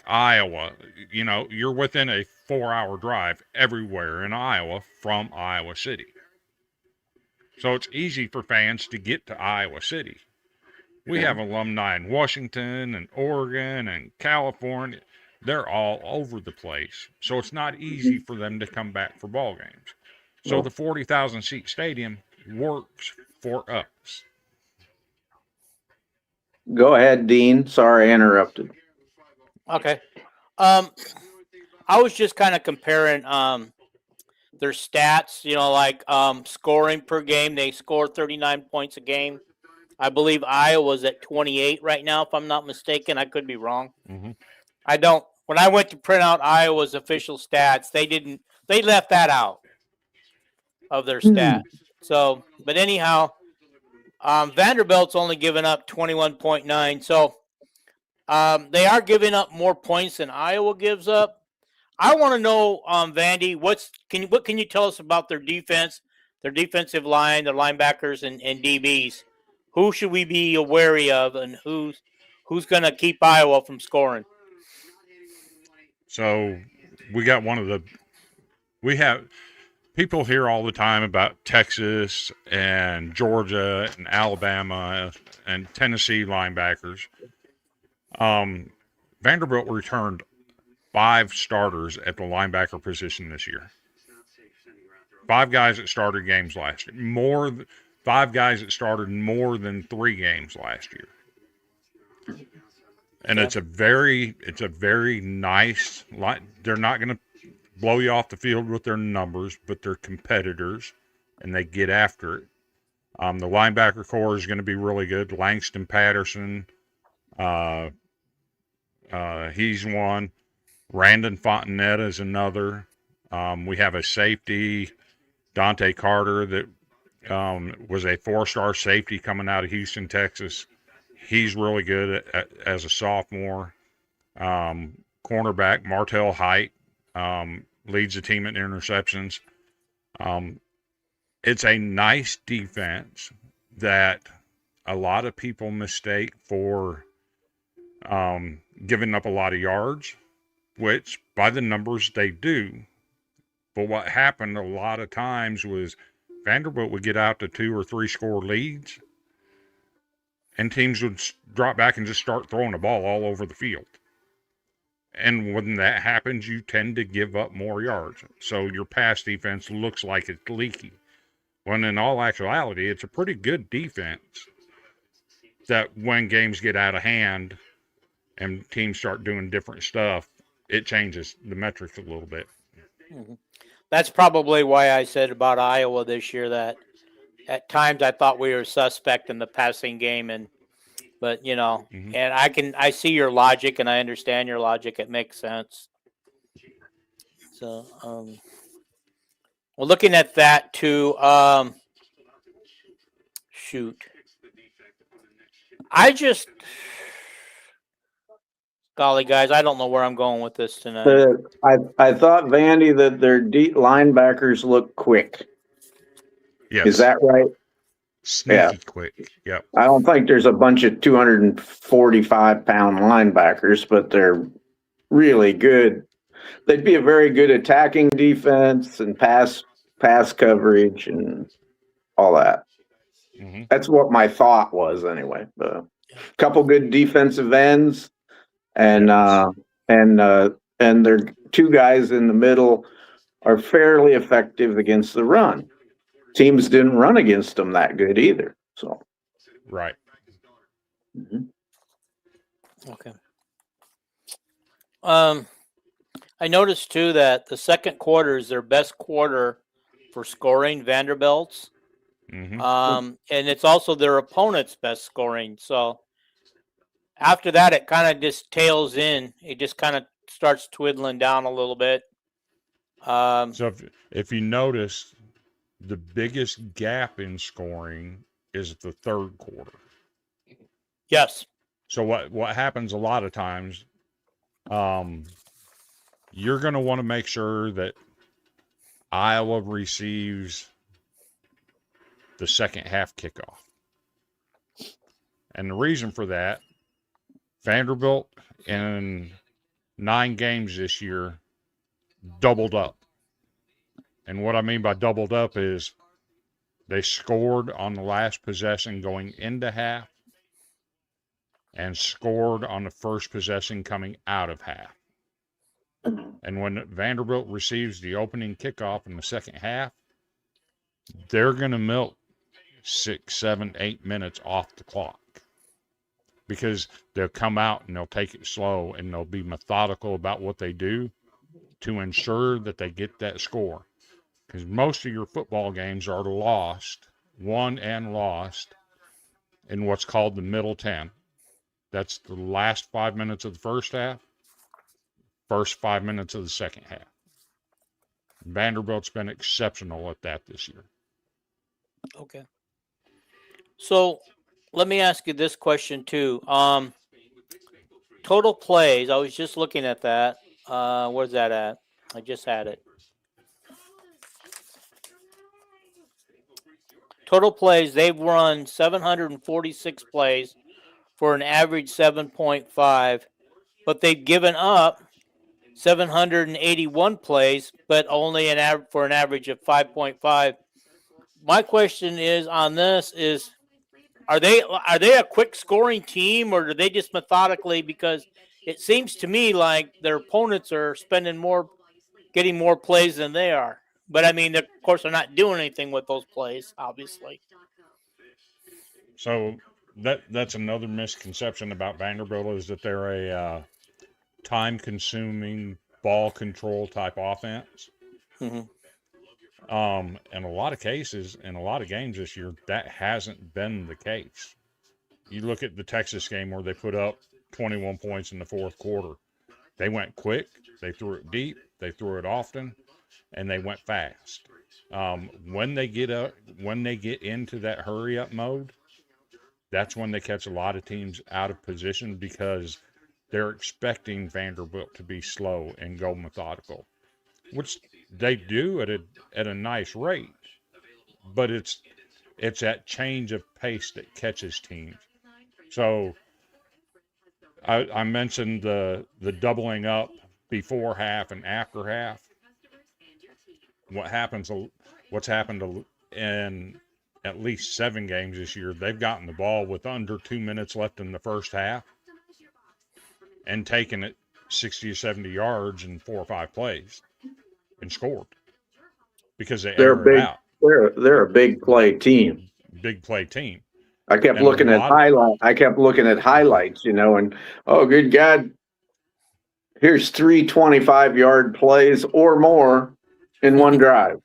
Iowa. You're within a 4-hour drive everywhere in Iowa from Iowa City. So it's easy for fans to get to Iowa City. We have alumni in Washington and Oregon and California. They're all over the place. So it's not easy for them to come back for ball games. So the 40,000 seat stadium works for us. Go ahead, Dean. Sorry, I interrupted. Okay. I was just kind of comparing their stats, like scoring per game. They score 39 points a game. I believe Iowa's at 28 right now, if I'm not mistaken. I could be wrong. Mm-hmm. When I went to print out Iowa's official stats, they left that out of their stats. So, but anyhow, Vanderbilt's only given up 21.9. So they are giving up more points than Iowa gives up. I want to know, Vandy, what can you tell us about their defense, their defensive line, their linebackers, and DBs? Who should we be wary of, and who's going to keep Iowa from scoring? So we have people hear all the time about Texas and Georgia and Alabama and Tennessee linebackers. Vanderbilt returned 5 starters at the linebacker position this year. 5 guys that started games last year. 5 guys that started more than 3 games last year. And it's a very nice line. They're not going to blow you off the field with their numbers, but they're competitors, and they get after it. The linebacker core is going to be really good. Langston Patterson, he's one. Randon Fontanetta is another. We have a safety, Dante Carter, that was a 4-star safety coming out of Houston, Texas. He's really good as a sophomore. Cornerback Martell Height leads the team in interceptions. It's a nice defense. that a lot of people mistake for giving up a lot of yards, which by the numbers they do. But what happened a lot of times was Vanderbilt would get out to 2 or 3 score leads, and teams would drop back and just start throwing the ball all over the field. And when that happens, you tend to give up more yards. So your pass defense looks like it's leaky. When in all actuality, it's a pretty good defense that when games get out of hand and teams start doing different stuff, it changes the metrics a little bit. Mm-hmm. That's probably why I said about Iowa this year that at times I thought we were suspect in the passing game, but Mhm. and I see your logic and I understand your logic. It makes sense. So, well, looking at that too, shoot, golly guys, I don't know where I'm going with this tonight. I thought, Vandy, that their deep linebackers look quick. Yes. Is that right? Sneaky quick. Yep. I don't think there's a bunch of 245-pound linebackers, but they're really good. They'd be a very good attacking defense and pass coverage and all that. Mm-hmm. That's what my thought was anyway. A couple good defensive ends, and their 2 guys in the middle are fairly effective against the run. Teams didn't run against them that good either. So right. Mm-hmm. Okay. I noticed too that the second quarter is their best quarter for scoring, Vanderbilt's. Mm-hmm. And it's also their opponent's best scoring. So after that, it kind of just tails in. It just kind of starts twiddling down a little bit. So if you notice, the biggest gap in scoring is the third quarter. Yes. So what happens a lot of times, you're going to want to make sure that Iowa receives the second half kickoff. And the reason for that, Vanderbilt in 9 games this year doubled up. And what I mean by doubled up is they scored on the last possession going into half and scored on the first possession coming out of half. And when Vanderbilt receives the opening kickoff in the second half, they're going to milk 6, 7, 8 minutes off the clock, because they'll come out and they'll take it slow and they'll be methodical about what they do to ensure that they get that score. Because most of your football games are won and lost in what's called the middle 10. That's the last 5 minutes of the first half, first 5 minutes of the second half. Vanderbilt's been exceptional at that this year. Okay. So let me ask you this question too. Total plays. I was just looking at that. Where's that at? I just had it. Total plays. They've run 746 plays for an average 7.5, but they've given up 781 plays, but only for an average of 5.5. My question is on this is, are they a quick scoring team, or do they just methodically, because it seems to me like their opponents are getting more plays than they are. But I mean, of course, they're not doing anything with those plays, obviously. So that's another misconception about Vanderbilt, is that they're a time-consuming ball control type offense. Mm-hmm. In a lot of cases, in a lot of games this year, that hasn't been the case. You look at the Texas game where they put up 21 points in the fourth quarter. They went quick, they threw it deep, they threw it often, and they went fast. When they get into that hurry up mode, that's when they catch a lot of teams out of position, because they're expecting Vanderbilt to be slow and go methodical, which they do at a nice rate. But it's It's that change of pace that catches teams. So I mentioned the doubling up before half and after half. What's happened in at least 7 games this year, they've gotten the ball with under 2 minutes left in the first half and taken it 60 or 70 yards in 4 or 5 plays and scored because they air it out. They're a big play team. Big play team. I kept looking at highlights, and oh, good God, here's 3 25-yard plays or more in one drive.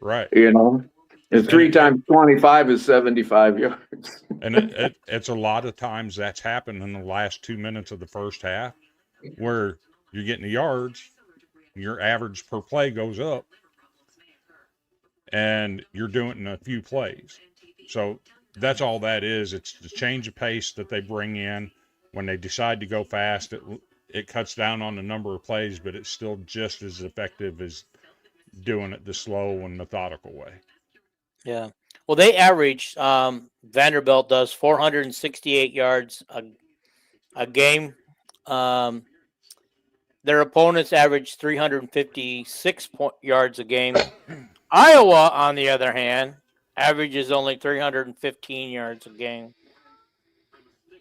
Right. And 3 times 25 is 75 yards. And it's a lot of times that's happened in the last 2 minutes of the first half where you're getting the yards, your average per play goes up, and you're doing it in a few plays. So that's all that is. It's the change of pace that they bring in. When they decide to go fast, it cuts down on the number of plays, but it's still just as effective as doing it the slow and methodical way. Yeah. Well, they average, Vanderbilt does 468 yards a game. Their opponents average 356 yards a game. Iowa, on the other hand, averages only 315 yards a game.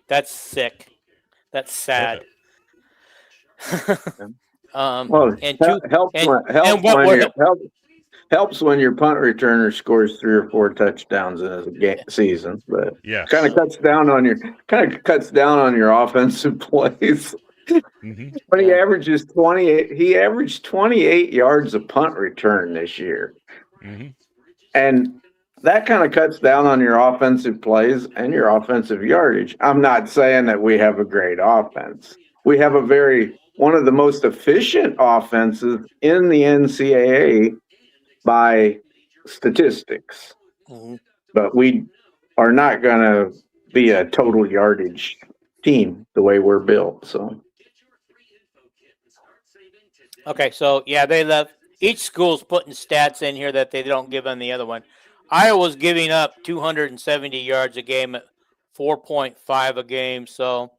That's sick. That's sad. Helps when your punt returner scores 3 or 4 touchdowns in a season, but kind of cuts down on your offensive plays. Mm-hmm. But he averages 28. He averaged 28 yards a punt return this year, and that kind of cuts down on your offensive plays and your offensive yardage. I'm not saying that we have a great offense. We have one of the most efficient offenses in the NCAA by statistics, but we are not going to be a total yardage team the way we're built. So, okay, so yeah, they left. Each school's putting stats in here that they don't give on the other one. Iowa's giving up 270 yards a game at 4.5 a game. So,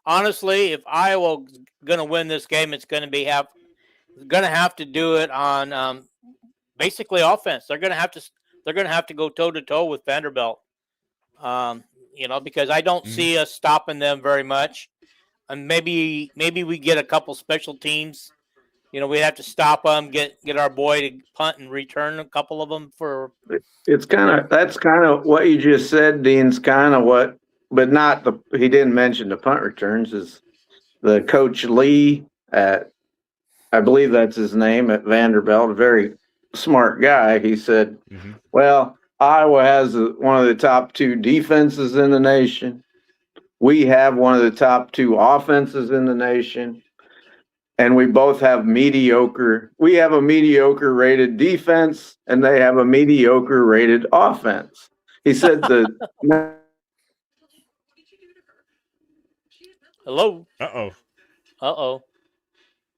honestly, if Iowa's going to win this game, it's going to have to do it on basically offense. They're going to have to go toe to toe with Vanderbilt. Because I don't see us stopping them very much. And maybe we get a couple special teams. We have to stop them, get our boy to punt and return a couple of them for. That's kind of what you just said, Dean's kind of what, but not he didn't mention the punt returns. Is the coach Lee at, I believe that's his name, at Vanderbilt, a very smart guy. He said, well, Iowa has one of the top 2 defenses in the nation. We have one of the top 2 offenses in the nation. And we both have we have a mediocre rated defense, and they have a mediocre rated offense. He said Hello. Uh-oh.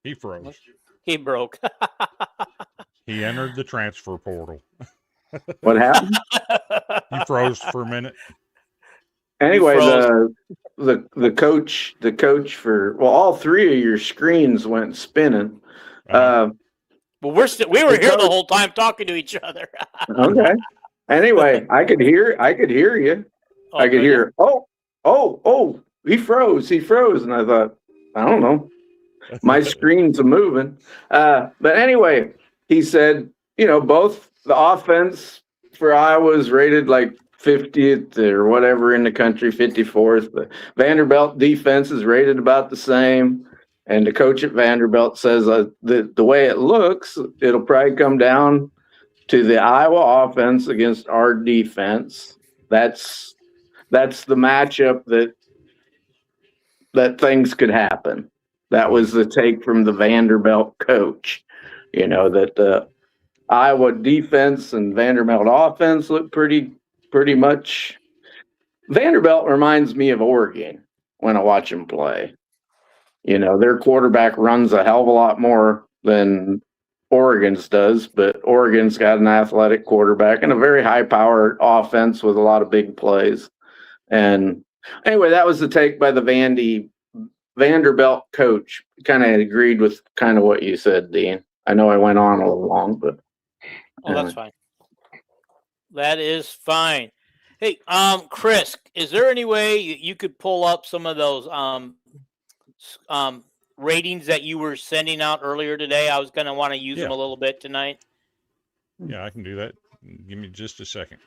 He froze. He broke. He entered the transfer portal. What happened? He froze for a minute. Anyway, the coach for all 3 of your screens went spinning. Well, we were here the whole time talking to each other. Okay. Anyway, I could hear you. I could hear. Oh! He froze, and I thought, I don't know. My screen's a moving. But anyway, he said, both the offense for Iowa is rated like 50th or whatever in the country, 54th. The Vanderbilt defense is rated about the same. And the coach at Vanderbilt says the way it looks, it'll probably come down to the Iowa offense against our defense. That's the matchup that things could happen. That was the take from the Vanderbilt coach, that the Iowa defense and Vanderbilt offense look pretty much. Vanderbilt reminds me of Oregon when I watch them play. Their quarterback runs a hell of a lot more than Oregon's does, but Oregon's got an athletic quarterback and a very high-powered offense with a lot of big plays. And anyway, that was the take by the Vanderbilt coach. Kind of agreed with kind of what you said, Dean. I know I went on a little long, but Oh, that's fine. That is fine. Hey, Chris, is there any way you could pull up some of those ratings that you were sending out earlier today? I was going to want to use them a little bit tonight. Yeah, I can do that. Give me just a second.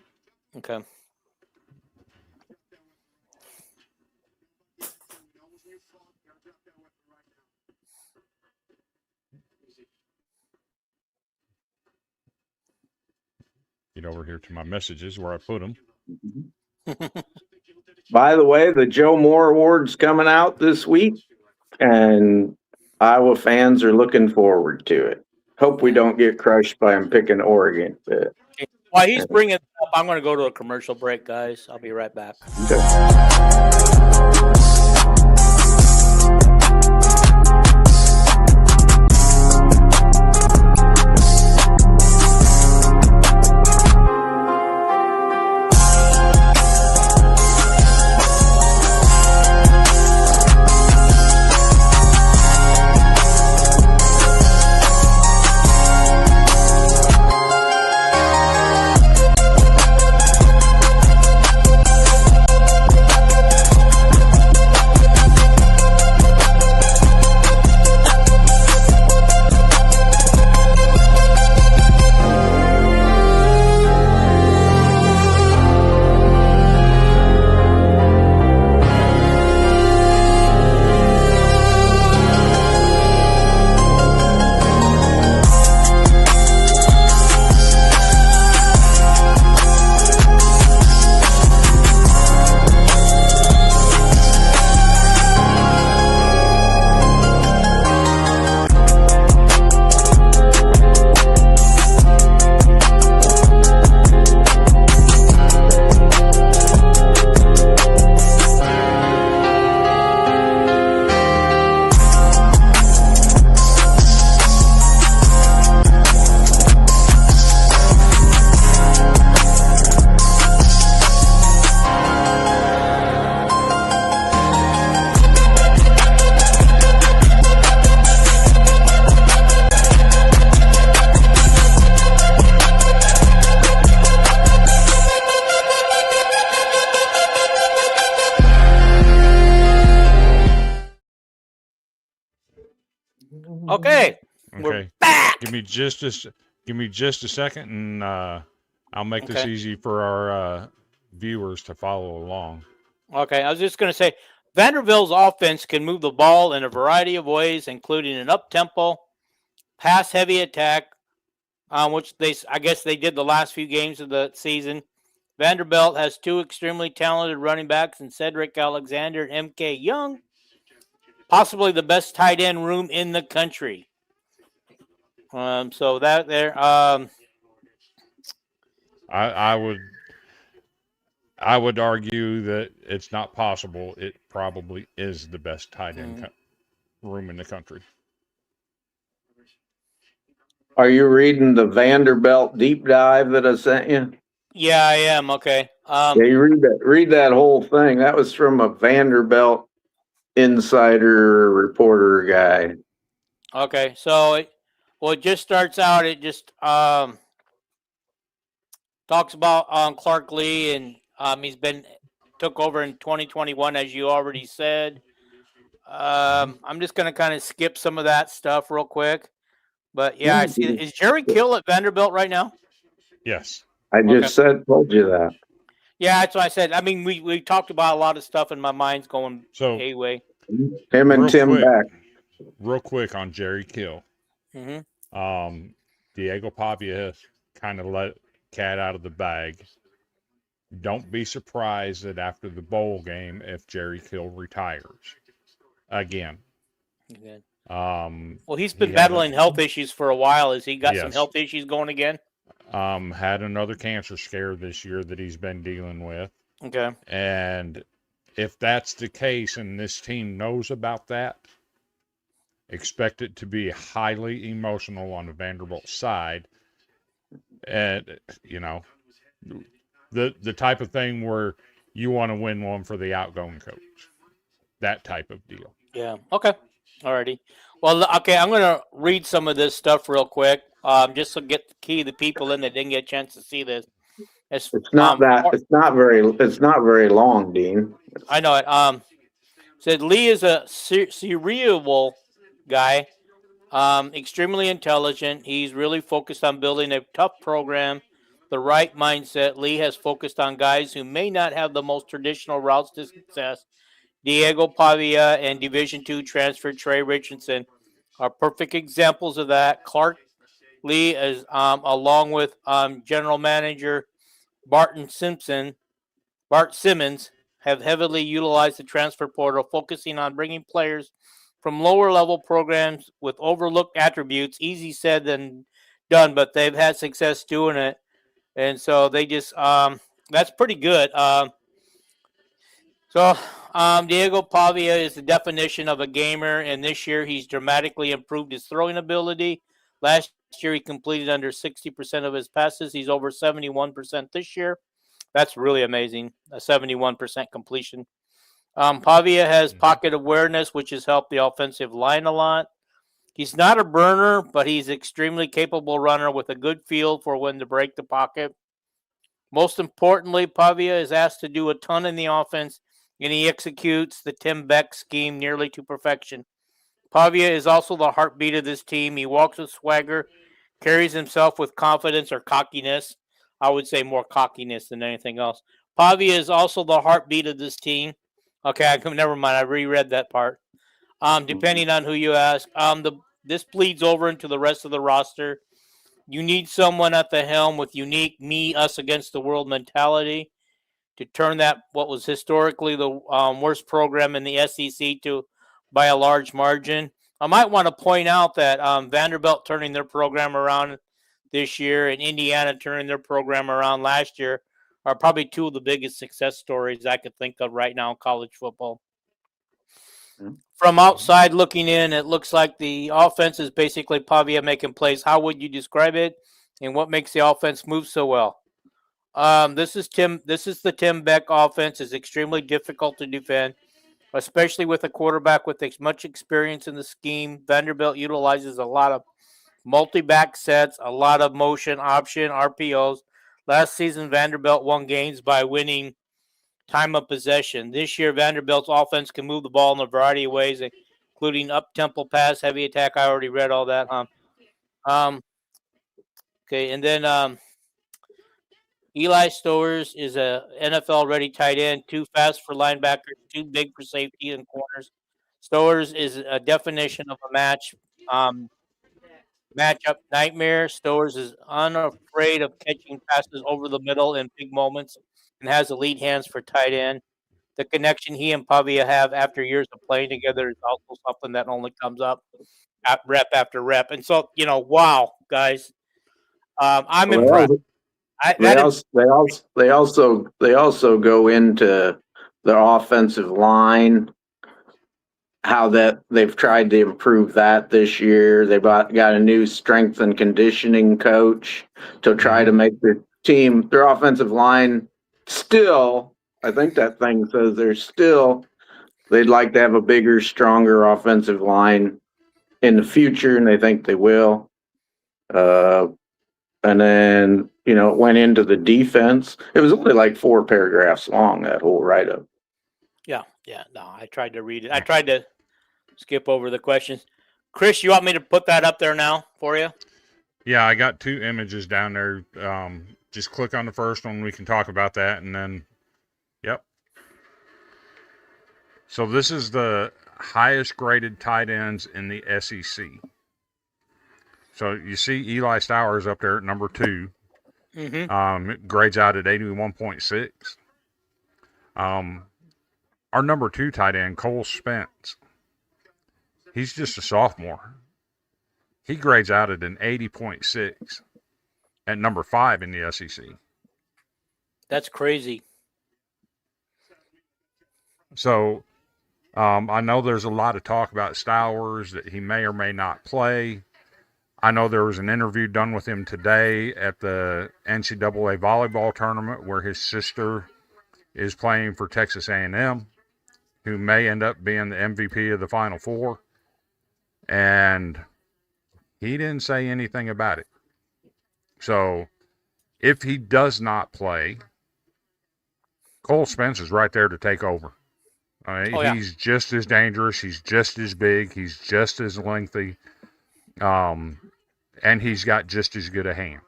Okay. Get over here to my messages where I put them. By the way, the Joe Moore Award's coming out this week, and Iowa fans are looking forward to it. Hope we don't get crushed by him picking Oregon. But while he's bringing it up, I'm going to go to a commercial break, guys. I'll be right back. Okay. Okay. We're back. Give me just a second, and I'll make this easy for our viewers to follow along. Okay, I was just going to say, Vanderbilt's offense can move the ball in a variety of ways, including an up-tempo, pass-heavy attack, which I guess they did the last few games of the season. Vanderbilt has two extremely talented running backs in Cedric Alexander and M.K. Young, possibly the best tight end room in the country. So that there. I would argue that it's not possible. It probably is the best tight end room in the country. Are you reading the Vanderbilt deep dive that I sent you? Yeah, I am. Okay. Yeah, you read that whole thing. That was from a Vanderbilt insider reporter guy. Okay, so it just starts out. It just talks about Clark Lee, and he's took over in 2021, as you already said. I'm just going to kind of skip some of that stuff real quick. But yeah, I see. Is Jerry Kill at Vanderbilt right now? Yes. I just told you that. Yeah, that's what I said. I mean, we talked about a lot of stuff, and my mind's going way. Him and Tim back. Real quick on Jerry Kill. Mm-hmm. Diego Pavia kind of let cat out of the bag. Don't be surprised that after the bowl game, if Jerry Kill retires again. Okay. Well, he's been battling health issues for a while. Has he got some health issues going again? Had another cancer scare this year that he's been dealing with. Okay. And if that's the case and this team knows about that, expect it to be highly emotional on the Vanderbilt side. And, the type of thing where you want to win one for the outgoing coach. That type of deal. Yeah. Okay. Alrighty. Well, okay. I'm gonna read some of this stuff real quick, just to get the key of the people in that didn't get a chance to see this. It's It's not that. for- It's not very long, Dean. I know it. Said Lee is a cerebral guy, extremely intelligent. He's really focused on building a tough program, the right mindset. Lee has focused on guys who may not have the most traditional routes to success. Diego Pavia and Division II transfer Trey Richardson are perfect examples of that. Clark Lee is along with general manager Barton Simpson, Bart Simmons, have heavily utilized the transfer portal, focusing on bringing players from lower level programs with overlooked attributes. Easy said than done, but they've had success doing it, and so they just that's pretty good. Diego Pavia is the definition of a gamer, and this year he's dramatically improved his throwing ability. Last year he completed under 60% of his passes. He's over 71% this year. That's really amazing, a 71% completion. Pavia has pocket awareness, which has helped the offensive line a lot. He's not a burner, but he's extremely capable runner with a good feel for when to break the pocket. Most importantly, Pavia is asked to do a ton in the offense, and he executes the Tim Beck scheme nearly to perfection. Pavia is also the heartbeat of this team. He walks with swagger, carries himself with confidence or cockiness. I would say more cockiness than anything else. Pavia is also the heartbeat of this team. Okay, never mind. I reread that part. Depending on who you ask, this bleeds over into the rest of the roster. You need someone at the helm with unique me, us against the world mentality to turn that what was historically the worst program in the SEC to by a large margin. I might want to point out that Vanderbilt turning their program around this year and Indiana turning their program around last year are probably two of the biggest success stories I could think of right now in college football. From outside looking in, it looks like the offense is basically Pavia making plays. How would you describe it, and what makes the offense move so well? This is the Tim Beck offense. Is extremely difficult to defend, especially with a quarterback with as much experience in the scheme. Vanderbilt utilizes a lot of multi-back sets, a lot of motion option RPOs. Last season, Vanderbilt won games by winning time of possession. This year, Vanderbilt's offense can move the ball in a variety of ways, including up-tempo pass, heavy attack. I already read all that. Okay, and then Eli Stowers is a NFL-ready tight end, too fast for linebackers, too big for safety and corners. Stowers is a definition of a matchup nightmare. Stowers is unafraid of catching passes over the middle in big moments and has elite hands for tight end. The connection he and Pavia have after years of playing together is also something that only comes up at rep after rep. And so, wow, guys, I'm impressed. They also go into the offensive line, how that they've tried to improve that this year. They've got a new strength and conditioning coach to try to make their offensive line still. I think that thing says they'd like to have a bigger, stronger offensive line in the future, and they think they will. And then, it went into the defense. It was only like 4 paragraphs long, that whole write-up. Yeah. No, I tried to read it. I tried to skip over the questions. Chris, you want me to put that up there now for you? Yeah, I got 2 images down there. Just click on the first one. We can talk about that. And then, yep. So this is the highest graded tight ends in the SEC. So you see Eli Stowers up there at number 2. It grades out at 81.6. Our number 2 tight end, Cole Spence, he's just a sophomore. He grades out at an 80.6 at number 5 in the SEC. That's crazy. So I know there's a lot of talk about Stowers that he may or may not play. I know there was an interview done with him today at the NCAA volleyball tournament where his sister is playing for Texas A&M, who may end up being the MVP of the Final Four. And he didn't say anything about it. So if he does not play, Cole Spence is right there to take over. He's just as dangerous. He's just as big. He's just as lengthy. And he's got just as good a hands.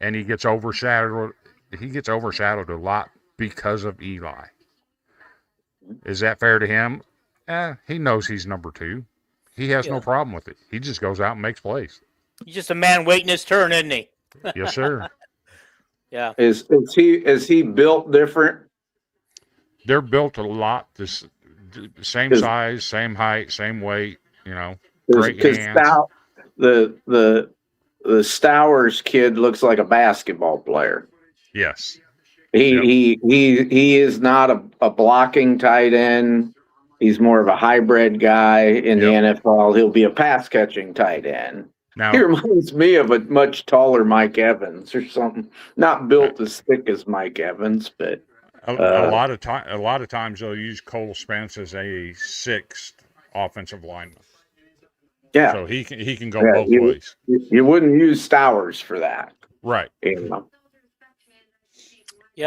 And he gets overshadowed. He gets overshadowed a lot because of Eli. Is that fair to him? He knows he's number 2. He has no problem with it. He just goes out and makes plays. He's just a man waiting his turn, isn't he? Yes, sir. Yeah. Is he built different? They're built a lot this same size, same height, same weight. Great hands. The Stowers kid looks like a basketball player. Yes. He is not a blocking tight end. He's more of a hybrid guy in the NFL. He'll be a pass catching tight end. Now, he reminds me of a much taller Mike Evans or something. Not built as thick as Mike Evans, but a lot of times they'll use Cole Spence as a 6th offensive lineman. Yeah. So he can go both ways. You wouldn't use Stowers for that. Right. Yeah.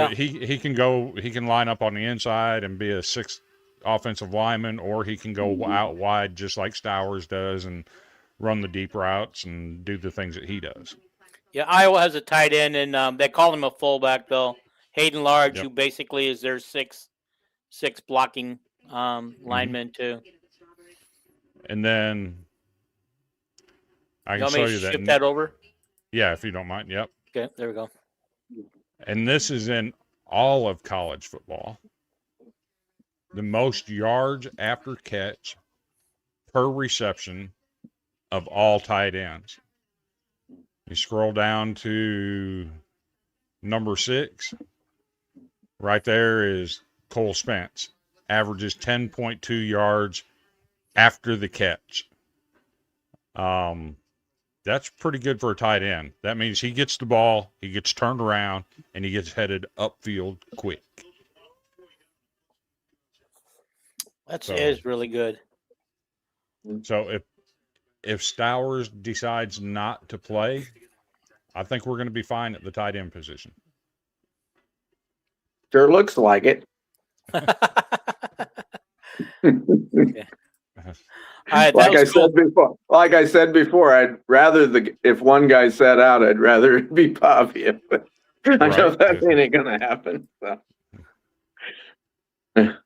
But he can line up on the inside and be a 6th offensive lineman, or he can go out wide just like Stowers does and run the deep routes and do the things that he does. Yeah, Iowa has a tight end, and they call him a fullback, though. Hayden Large, who basically is their six blocking lineman, too. And then I can show you that. Shift that over? Yeah, if you don't mind. Yep. Okay, there we go. And this is in all of college football. The most yards after catch per reception of all tight ends. You scroll down to number 6. Right there is Cole Spence. Averages 10.2 yards after the catch. That's pretty good for a tight end. That means he gets the ball, he gets turned around, and he gets headed upfield quick. That is really good. So if Stowers decides not to play, I think we're going to be fine at the tight end position. Sure looks like it. Okay. Like I said before, I'd rather if one guy sat out, I'd rather it be Pavia. But I know that ain't gonna happen.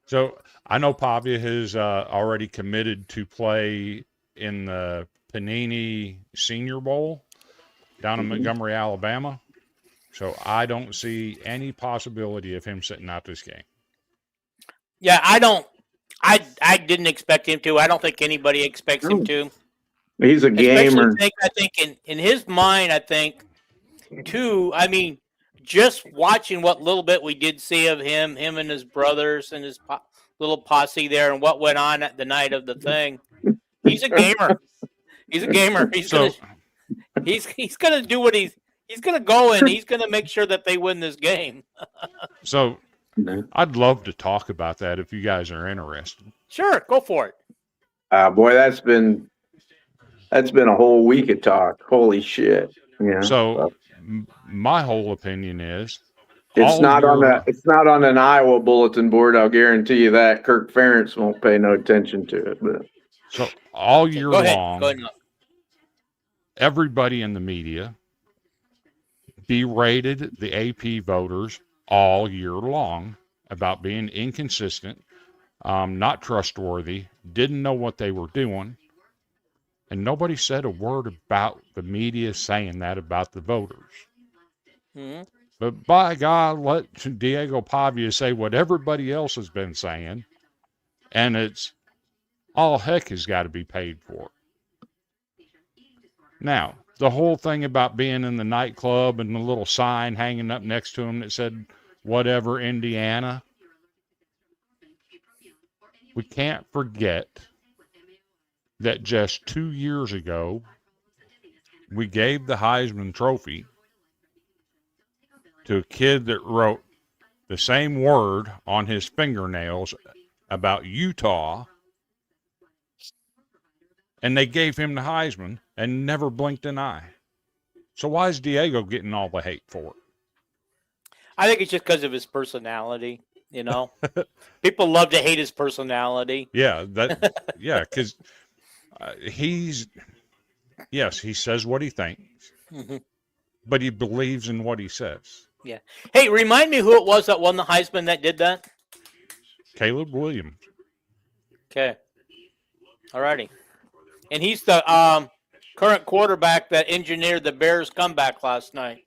So I know Pavia has already committed to play in the Panini Senior Bowl down in Montgomery, Alabama. So I don't see any possibility of him sitting out this game. Yeah, I didn't expect him to. I don't think anybody expects him to. He's a gamer. I think in his mind, I think, too, I mean, just watching what little bit we did see of him and his brothers and his little posse there and what went on at the night of the thing, he's a gamer. He's a gamer. He's gonna do what he's gonna go and he's gonna make sure that they win this game. So I'd love to talk about that if you guys are interested. Sure, go for it. Boy, that's been a whole week of talk. Holy shit! Yeah. So my whole opinion is it's not on an Iowa bulletin board. I'll guarantee you that. Kirk Ferentz won't pay no attention to it. But so all year long, go ahead. Everybody in the media berated the AP voters all year long about being inconsistent, not trustworthy, didn't know what they were doing, and nobody said a word about the media saying that about the voters. Mm-hmm. But by God, let Diego Pavia say what everybody else has been saying, and it's all heck has got to be paid for it. Now, the whole thing about being in the nightclub and the little sign hanging up next to him that said, whatever, Indiana. we can't forget that just 2 years ago, we gave the Heisman Trophy to a kid that wrote the same word on his fingernails about Utah, and they gave him the Heisman and never blinked an eye. So why is Diego getting all the hate for it? I think it's just because of his personality. You know, people love to hate his personality. Yeah, because he says what he thinks, but he believes in what he says. Yeah. Hey, remind me who it was that won the Heisman that did that? Caleb Williams. Okay. All righty. And he's the current quarterback that engineered the Bears' comeback last night.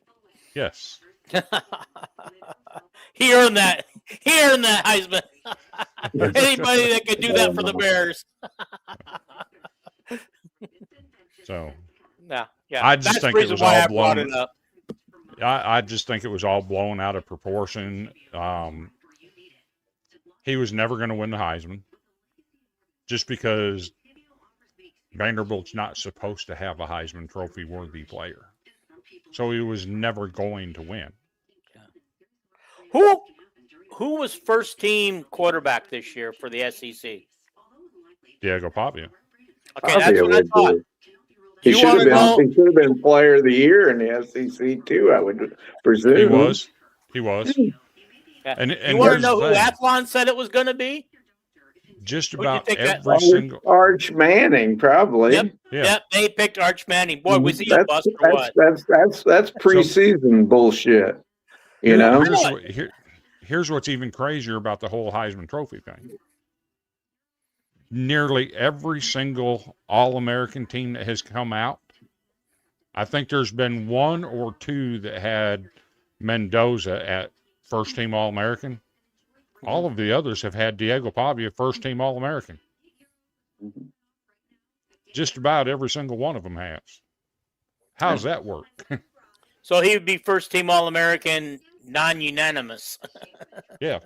Yes. He earned that. He earned that Heisman. Anybody that could do that for the Bears. So. Yeah. I just think it was all blown. Up. I just think it was all blown out of proportion. He was never going to win the Heisman just because Vanderbilt's not supposed to have a Heisman Trophy worthy player. So he was never going to win. Who was first team quarterback this year for the SEC? Diego Pavia. Okay, that's what I thought. He should have been player of the year in the SEC too, I would presume. He was. Yeah. And you want to know who Athlon said it was going to be? Just about every single. Arch Manning, probably. Yep, they picked Arch Manning. Boy, was he a bust or what? That's preseason bullshit. You know? Here's what's even crazier about the whole Heisman Trophy thing. Nearly every single All-American team that has come out, I think there's been one or two that had Mendoza at first-team All-American. All of the others have had Diego Pavia first-team All-American. Just about every single one of them has. How's that work? So he would be first-team All-American, non-unanimous. Yeah.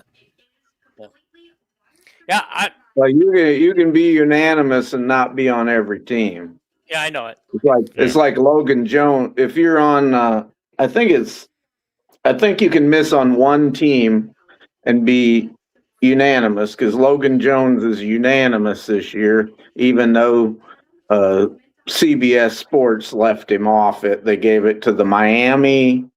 Yeah, well, you can be unanimous and not be on every team. Yeah, I know it. It's like Logan Jones. If you're on, I think you can miss on one team and be unanimous because Logan Jones is unanimous this year, even though CBS Sports left him off it. They gave it to the Miami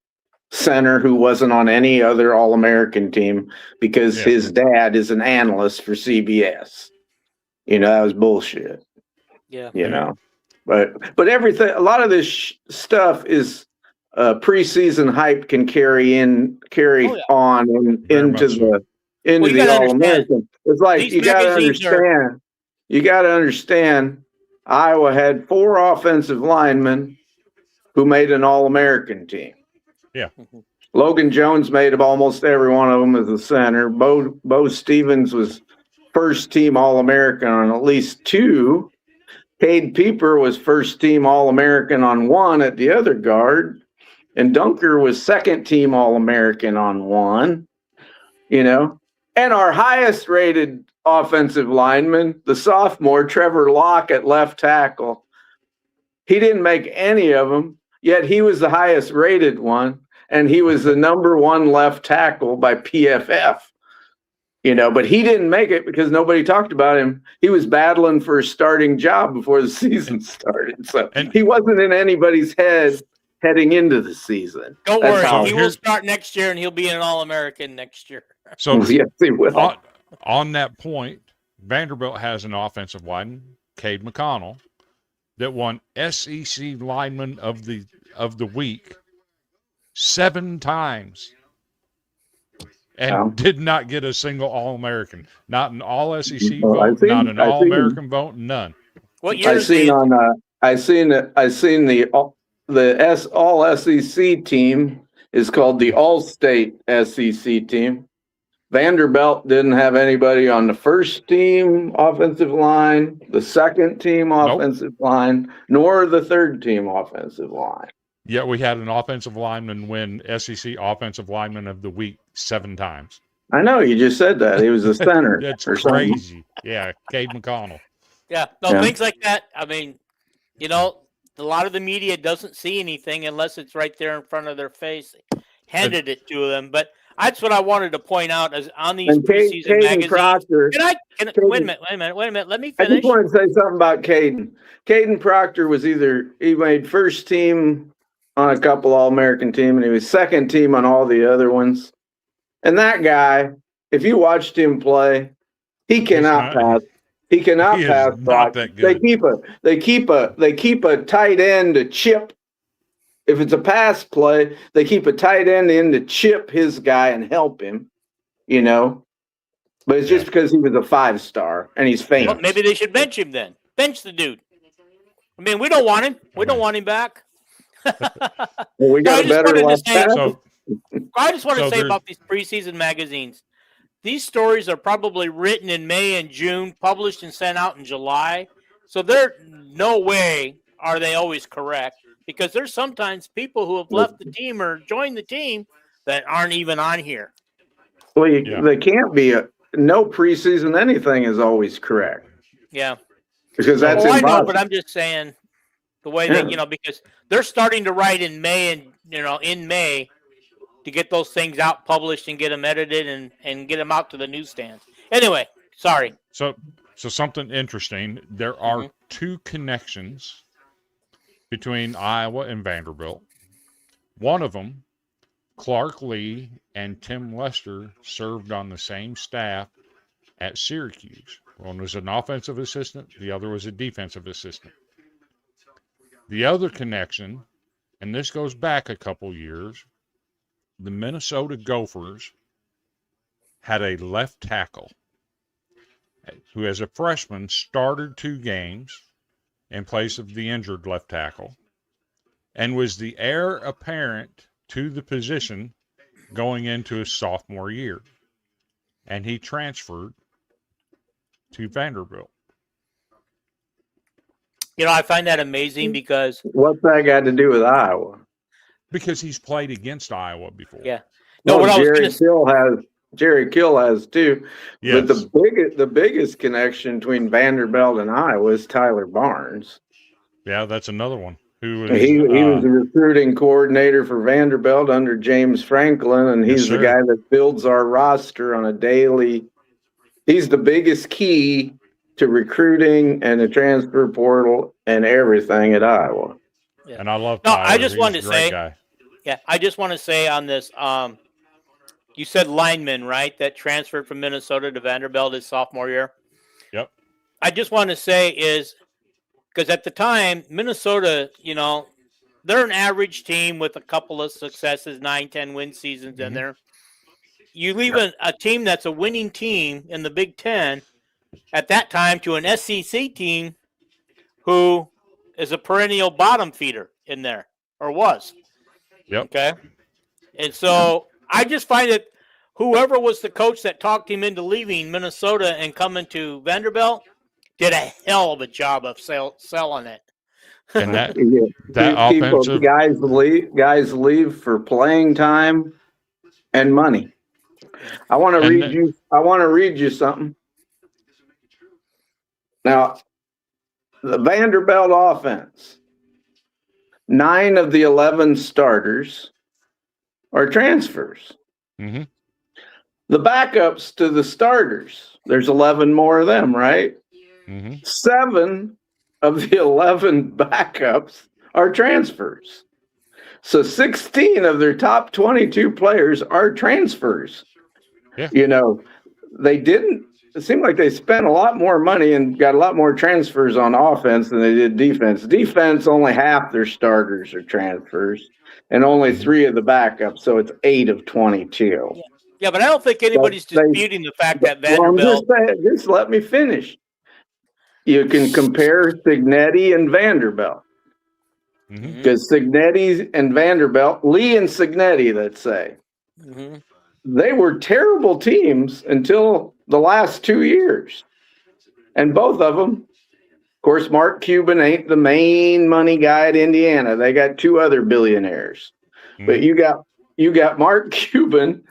center who wasn't on any other All-American team because his dad is an analyst for CBS. You know, that was bullshit. Yeah. You know, but everything, a lot of this stuff is preseason hype can carry on into the All-American. It's like you got to understand Iowa had 4 offensive linemen who made an All-American team. Yeah. Logan Jones made almost every one of them as a center. Bo Stevens was first team All-American on at least 2. Cade Pieper was first team All-American on 1 at the other guard. And Dunker was second team All-American on 1. You know, and our highest rated offensive lineman, the sophomore Trevor Locke at left tackle, he didn't make any of them. Yet he was the highest rated one, and he was the number 1 left tackle by PFF. You know, but he didn't make it because nobody talked about him. He was battling for a starting job before the season started. So he wasn't in anybody's head heading into the season. Don't worry, he will start next year, and he'll be an All-American next year. So yes, he will. On that point, Vanderbilt has an offensive lineman, Cade McConnell, that won SEC Lineman of the Week 7 times and did not get a single All-American. Not an All-SEC vote, not an All-American vote, none. What year I seen the All-SEC team is called the All-State SEC team. Vanderbilt didn't have anybody on the first team offensive line, the second team offensive line, nor the third team offensive line. Yet we had an offensive lineman win SEC Offensive Lineman of the Week 7 times. I know you just said that. He was a center. That's or something. crazy. Yeah, Cade McConnell. Yeah, no, Yeah. things like that. I mean, you know, a lot of the media doesn't see anything unless it's right there in front of their face, handed it to them. But that's what I wanted to point out as on these And preseason Caden magazines. Proctor. Wait a minute. Let me I just finish. want to say something about Caden. Caden Proctor was he made first team on a couple All-American team, and he was second team on all the other ones. And that guy, if you watched him play, he cannot pass. He cannot He is pass. not that good. They keep a tight end to chip. If it's a pass play, they keep a tight end in to chip his guy and help him. You know. But it's just because he was a 5-star and he's famous. Well, maybe they should bench him then. Bench the dude. I mean, we don't want him. We don't want him back. Well, we got a better left tackle. I just want to say about these preseason magazines. These stories are probably written in May and June, published and sent out in July. So there's no way are they always correct, because there's sometimes people who have left the team or joined the team that aren't even on here. Well, they can't be. No preseason anything is always correct. Yeah. Because that's impossible. I know, but I'm just saying the way that, because they're starting to write in May and, in May to get those things out, published, and get them edited and get them out to the newsstands. Anyway, sorry. So something interesting. There are two connections between Iowa and Vanderbilt. One of them, Clark Lee and Tim Lester, served on the same staff at Syracuse. One was an offensive assistant. The other was a defensive assistant. The other connection, and this goes back a couple years, the Minnesota Gophers had a left tackle who, as a freshman, started 2 games in place of the injured left tackle and was the heir apparent to the position going into his sophomore year. And he transferred to Vanderbilt. I find that amazing because... What's that got to do with Iowa? Because he's played against Iowa before. Yeah. No, what Jerry Kill has too. Yes. But the biggest connection between Vanderbilt and Iowa is Tyler Barnes. Yeah, that's another one. He was the recruiting coordinator for Vanderbilt under James Franklin, and he's the guy that builds our roster on a daily. He's the biggest key to recruiting and the transfer portal and everything at Iowa. Yeah. And I love Tyler. I just wanted to say, I just want to say on this, you said lineman, right? That transferred from Minnesota to Vanderbilt his sophomore year. Yep. I just want to say is, because at the time, Minnesota, they're an average team with a couple of successes, 9-10 win seasons in there. You leave a team that's a winning team in the Big Ten at that time to an SEC team who is a perennial bottom feeder in there, or was. Yep. Okay. And so I just find that whoever was the coach that talked him into leaving Minnesota and coming to Vanderbilt did a hell of a job of selling it. And that offensive guys leave for playing time and money. I want to read you something. Now, the Vanderbilt offense, 9 of the 11 starters are transfers. Mm-hmm. The backups to the starters, there's 11 more of them, right? Mm-hmm. 7 of the 11 backups are transfers. So 16 of their top 22 players are transfers. Yeah. It seemed like they spent a lot more money and got a lot more transfers on offense than they did defense. Defense, only half their starters are transfers and only 3 of the backups. So it's 8 of 22. Yeah, but I don't think anybody's disputing the fact that Vanderbilt. Just let me finish. You can compare Signetti and Vanderbilt. Because Signetti and Vanderbilt, Lee and Signetti, let's say, they were terrible teams until the last 2 years. And both of them, of course, Mark Cuban ain't the main money guy at Indiana. They got 2 other billionaires. But you got Mark Cuban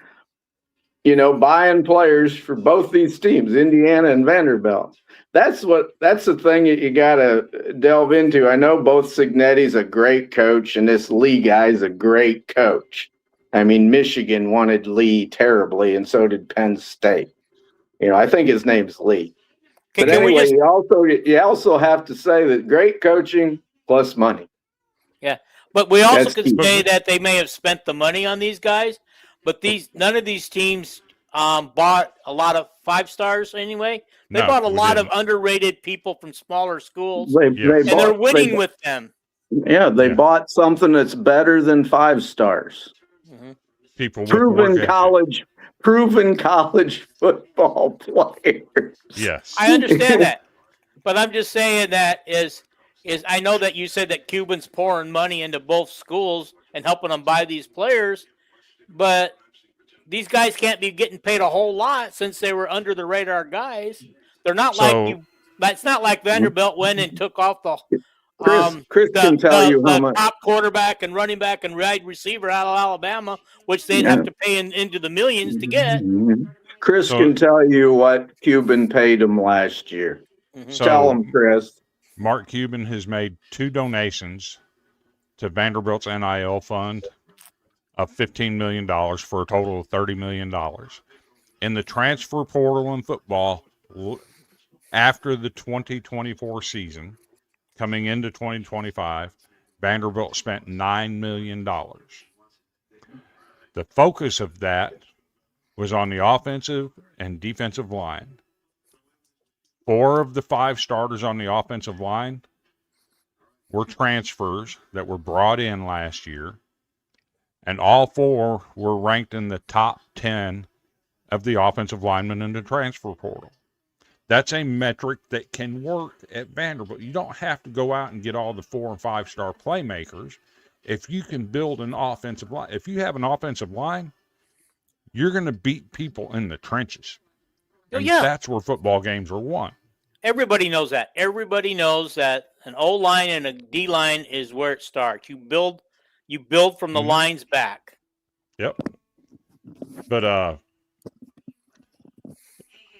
buying players for both these teams, Indiana and Vanderbilt. That's the thing that you got to delve into. I know both Cignetti's a great coach and this Lee guy's a great coach. I mean, Michigan wanted Lee terribly, and so did Penn State. I think his name's Lee. Okay, But anyway, you also have to say that great coaching plus money. Yeah, but we also That's can key. say that they may have spent the money on these guys, but none of these teams bought a lot of 5 stars anyway. They bought a lot of underrated people from smaller schools, and they're winning with them. Yeah, they bought something that's better than 5 stars. Mm-hmm. People with proven college football players. Yes, I understand that, but I'm just saying that is I know that you said that Cuban's pouring money into both schools and helping them buy these players, but these guys can't be getting paid a whole lot since they were under the radar guys. They're not It's not like Vanderbilt went and took off the Chris can tell you how much top quarterback and running back and wide receiver out of Alabama, which they'd have to pay into the millions to get. Chris can tell you what Cuban paid him last year. So tell him, Chris. Mark Cuban has made 2 donations to Vanderbilt's NIL fund of $15 million for a total of $30 million. In the transfer portal in football, after the 2024 season, coming into 2025, Vanderbilt spent $9 million. The focus of that was on the offensive and defensive line. 4 of the 5 starters on the offensive line were transfers that were brought in last year, and all 4 were ranked in the top 10 of the offensive linemen in the transfer portal. That's a metric that can work at Vanderbilt. You don't have to go out and get all the 4 and 5 star playmakers. If you can build an offensive line, if you have an offensive line, you're going to beat people in the trenches. And that's where football games are won. Everybody knows that. Everybody knows that an O-line and a D-line is where it starts. You build from the lines back. Yep. But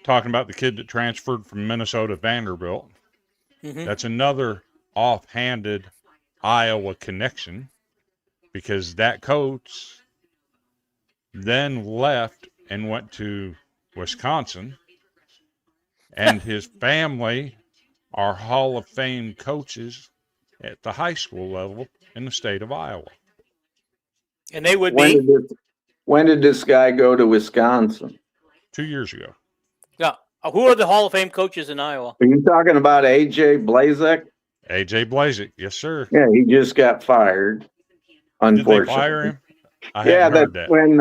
talking about the kid that transferred from Minnesota to Vanderbilt, that's another offhanded Iowa connection, because that coach then left and went to Wisconsin, and his family are Hall of Fame coaches at the high school level in the state of Iowa. And they would When did this guy go to Wisconsin? 2 years ago. Yeah. Who are the Hall of Fame coaches in Iowa? Are you talking about A.J. Blazek? A.J. Blazek, yes, sir. Yeah, he just got fired, unfortunately. Did they fire him? When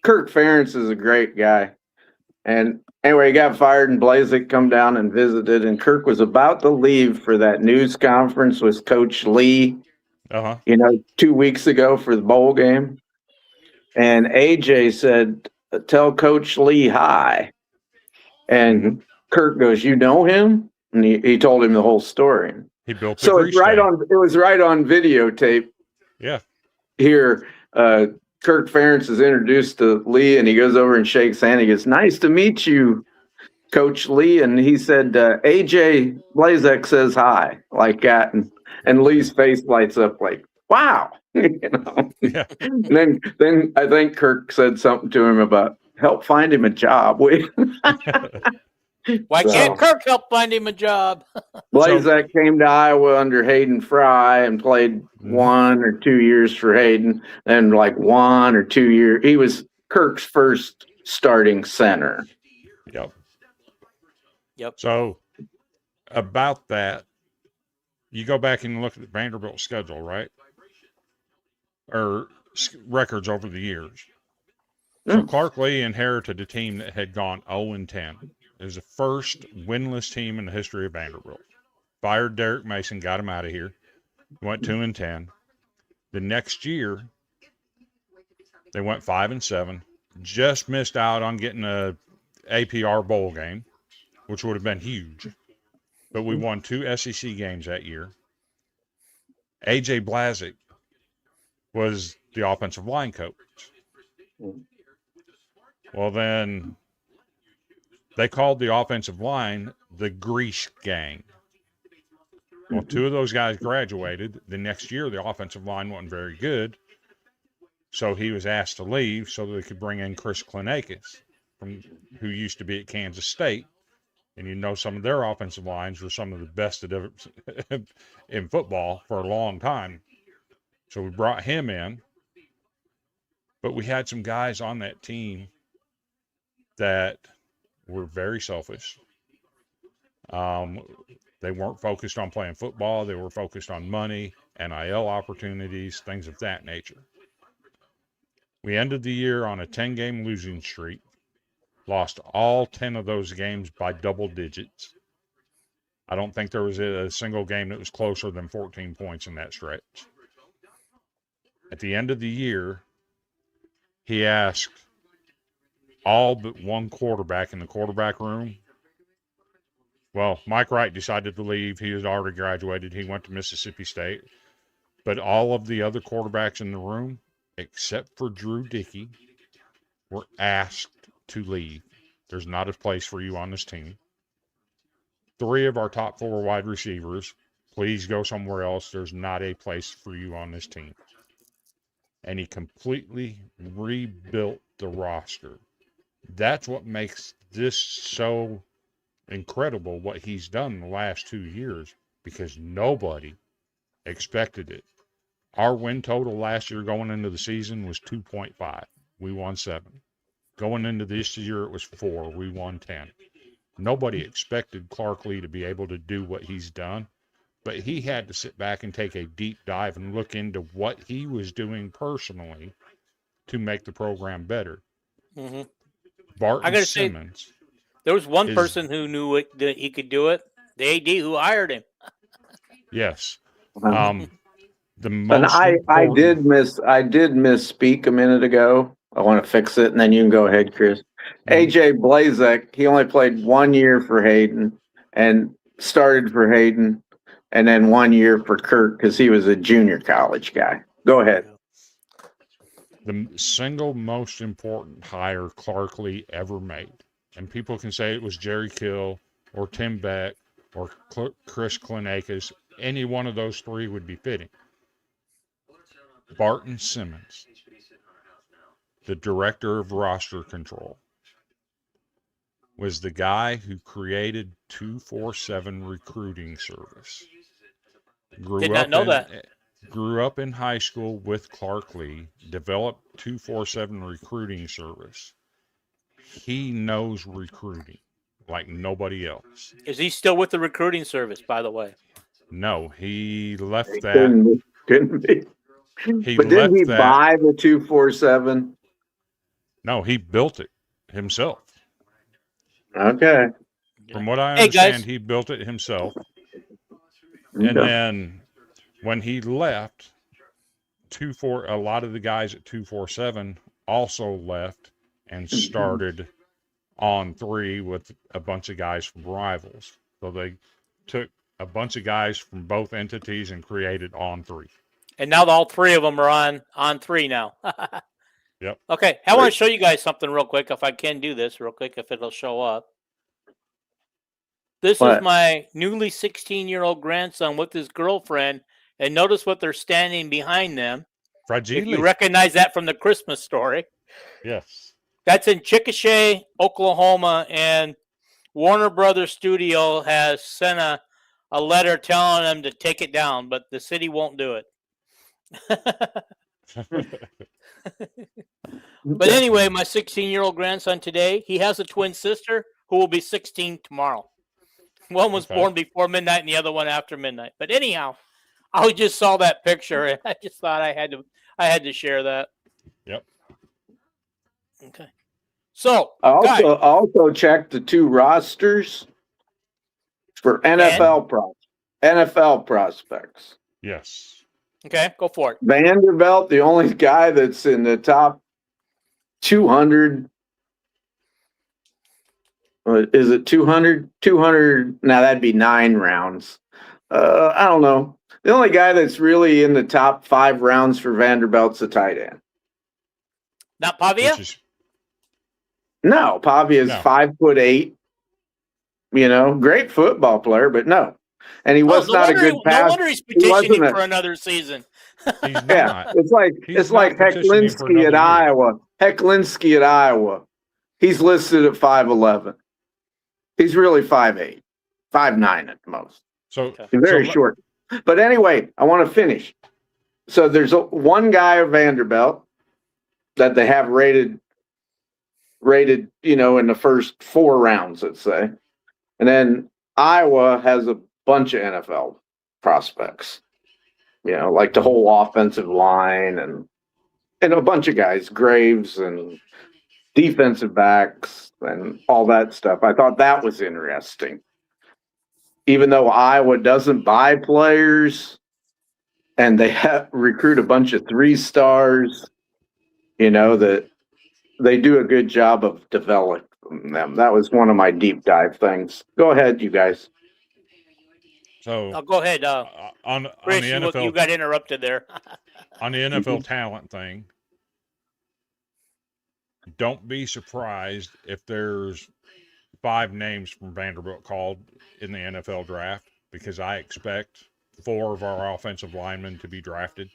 Kirk Ferentz is a great guy. And anyway, he got fired, and Blazek come down and visited, and Kirk was about to leave for that news conference with Coach Lee, 2 weeks ago for the bowl game. And AJ said, "Tell Coach Lee hi." And Kirk goes, "You know him?" And he told him the whole story. He built so it was right on videotape. Yeah. Here, Kirk Ferentz is introduced to Lee, and he goes over and shakes hand. He goes, "Nice to meet you, Coach Lee." And he said, "AJ Blazek says hi," like that. And Lee's face lights up like, "Wow." Yeah. And then I think Kirk said something to him about help find him a job. Why can't Kirk help find him a job? Blazek came to Iowa under Hayden Fry and played 1 or 2 years for Hayden, and like 1 or 2 years. He was Kirk's first starting center. Yep. So about that, you go back and look at the Vanderbilt schedule, right? Or records over the years. So Clark Lee inherited a team that had gone 0-10. It was the first winless team in the history of Vanderbilt. Fired Derek Mason, got him out of here. Went 2-10. The next year, they went 5-7. Just missed out on getting a APR bowl game, which would have been huge. But we won 2 SEC games that year. A.J. Blazek was the offensive line coach. Well, then they called the offensive line the Grease Gang. Well, two of those guys graduated. The next year, the offensive line wasn't very good. So he was asked to leave so they could bring in Chris Klinakis, who used to be at Kansas State. And you know some of their offensive lines were some of the best in football for a long time. So we brought him in. But we had some guys on that team that were very selfish. They weren't focused on playing football. They were focused on money, NIL opportunities, things of that nature. We ended the year on a 10-game losing streak, lost all 10 of those games by double digits. I don't think there was a single game that was closer than 14 points in that stretch. At the end of the year, he asked all but one quarterback in the quarterback room. Well, Mike Wright decided to leave. He had already graduated. He went to Mississippi State. But all of the other quarterbacks in the room, except for Drew Dickey, were asked to leave. There's not a place for you on this team. 3 of our top 4 wide receivers, please go somewhere else. There's not a place for you on this team. And he completely rebuilt the roster. That's what makes this so incredible, what he's done in the last 2 years, because nobody expected it. Our win total last year going into the season was 2.5. We won 7. Going into this year, it was 4. We won 10. Nobody expected Clark Lee to be able to do what he's done, but he had to sit back and take a deep dive and look into what he was doing personally to make the program better. Mm-hmm. Barton Simmons. There was one person who knew that he could do it. The AD who hired him. Yes. The most. And I did misspeak a minute ago. I want to fix it, and then you can go ahead, Chris. AJ Blazek, he only played 1 year for Hayden and started for Hayden, and then 1 year for Kirk because he was a junior college guy. Go ahead. The single most important hire Clark Lee ever made, and people can say it was Jerry Kill or Tim Beck or Chris Klinakis. Any one of those 3 would be fitting. Barton Simmons, the director of roster control, was the guy who created 247 recruiting service. Did not know that. Grew up in high school with Clark Lee, developed 247 recruiting service. He knows recruiting like nobody else. Is he still with the recruiting service, by the way? No, he left that. Couldn't be. But didn't he buy the 247? No, he built it himself. Okay. From what I understand, he built it himself. Okay. And then when he left, a lot of the guys at 247 also left and started on 3 with a bunch of guys from rivals. So they took a bunch of guys from both entities and created on 3. And now all 3 of them are on 3 now. Yep. Okay, I want to show you guys something real quick, if I can do this real quick, if it'll show up. This is my newly 16-year-old grandson with his girlfriend, and notice what they're standing behind them. Fragile. If you recognize that from the Christmas Story. Yes. That's in Chickasha, Oklahoma, and Warner Brothers Studio has sent a letter telling them to take it down, but the city won't do it. But anyway, my 16-year-old grandson today, he has a twin sister who will be 16 tomorrow. One was born before midnight and the other one after midnight. But anyhow, I just saw that picture and I just thought I had to share that. Yep. Okay. So also check the 2 rosters for NFL prospects. Yes. Okay, go for it. Vanderbilt, the only guy that's in the top 200. Is it 200? 200. Now that'd be 9 rounds. I don't know. The only guy that's really in the top 5 rounds for Vanderbilt's a tight end. Not Pavia? No, Pavia is No. 5'8". You know, great football player, but no. And he was not a good No pass. wonder he's He wasn't petitioning a- for another season. He's Yeah, not. it's like He's not petitioning for Hecklinski at another year. Iowa. Hecklinski at Iowa. He's listed at 5'11". He's really 5'8", 5'9" at the most. So He's very short. But anyway, I want to finish. So there's one guy at Vanderbilt that they have rated, you know, in the first 4 rounds, let's say. And then Iowa has a bunch of NFL prospects, you know, like the whole offensive line and a bunch of guys, Graves and defensive backs and all that stuff. I thought that was interesting. Even though Iowa doesn't buy players and they recruit a bunch of 3-stars, you know, that they do a good job of developing them. That was one of my deep dive things. Go ahead, you guys. So Go ahead. on Chris, the NFL, you got interrupted there. on the NFL talent thing, don't be surprised if there's 5 names from Vanderbilt called in the NFL draft, because I expect 4 of our offensive linemen to be drafted.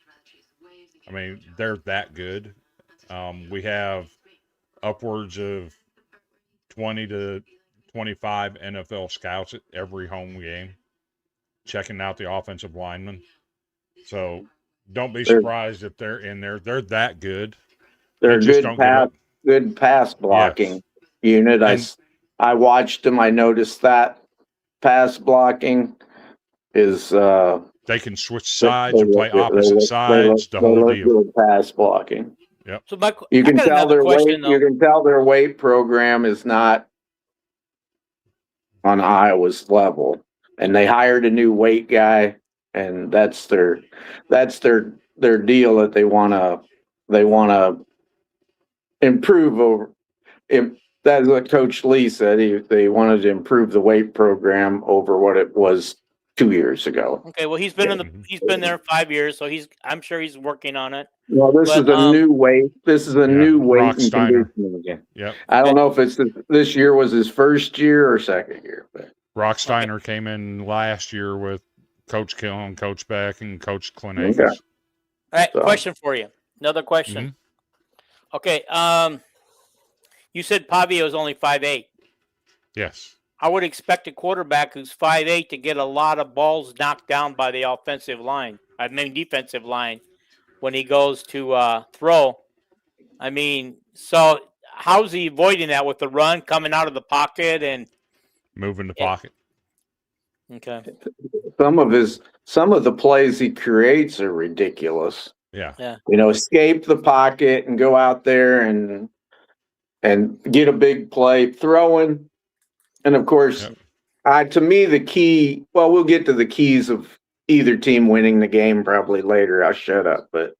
I mean, they're that good. We have upwards of 20 to 25 NFL scouts at every home game checking out the offensive linemen. So don't be surprised if they're in there. They're that good. They're They good pass blocking unit. I watched them. I noticed that pass blocking is they can switch sides and play opposite sides. The whole deal. Good pass blocking. Yep. So you can tell their weight. You can tell their weight program is not on Iowa's level, and they hired a new weight guy, and that's their deal that they want to improve over. That's what Coach Lee said. They wanted to improve the weight program over what it was 2 years ago. Okay, well he's been there 5 years, so I'm sure he's working on it. Well, this is a new weight. This is a new weight and conditioning again. Yep. I don't know if it's this year was his first year or second year. But Rocksteiner came in last year with Coach Killen, Coach Beck, and Coach Clinic. All right, question for you. Another question. Mm-hmm. Okay, you said Pavia was only 5'8". Yes. I would expect a quarterback who's 5'8" to get a lot of balls knocked down by the defensive line when he goes to throw. I mean, so how's he avoiding that with the run, coming out of the pocket and moving the pocket? Okay. Some of the plays he creates are ridiculous. Yeah. You know, escape the pocket and go out there and get a big play throwing. And of course, to me, the key, well, we'll get to the keys of either team winning the game probably later. I'll shut up, but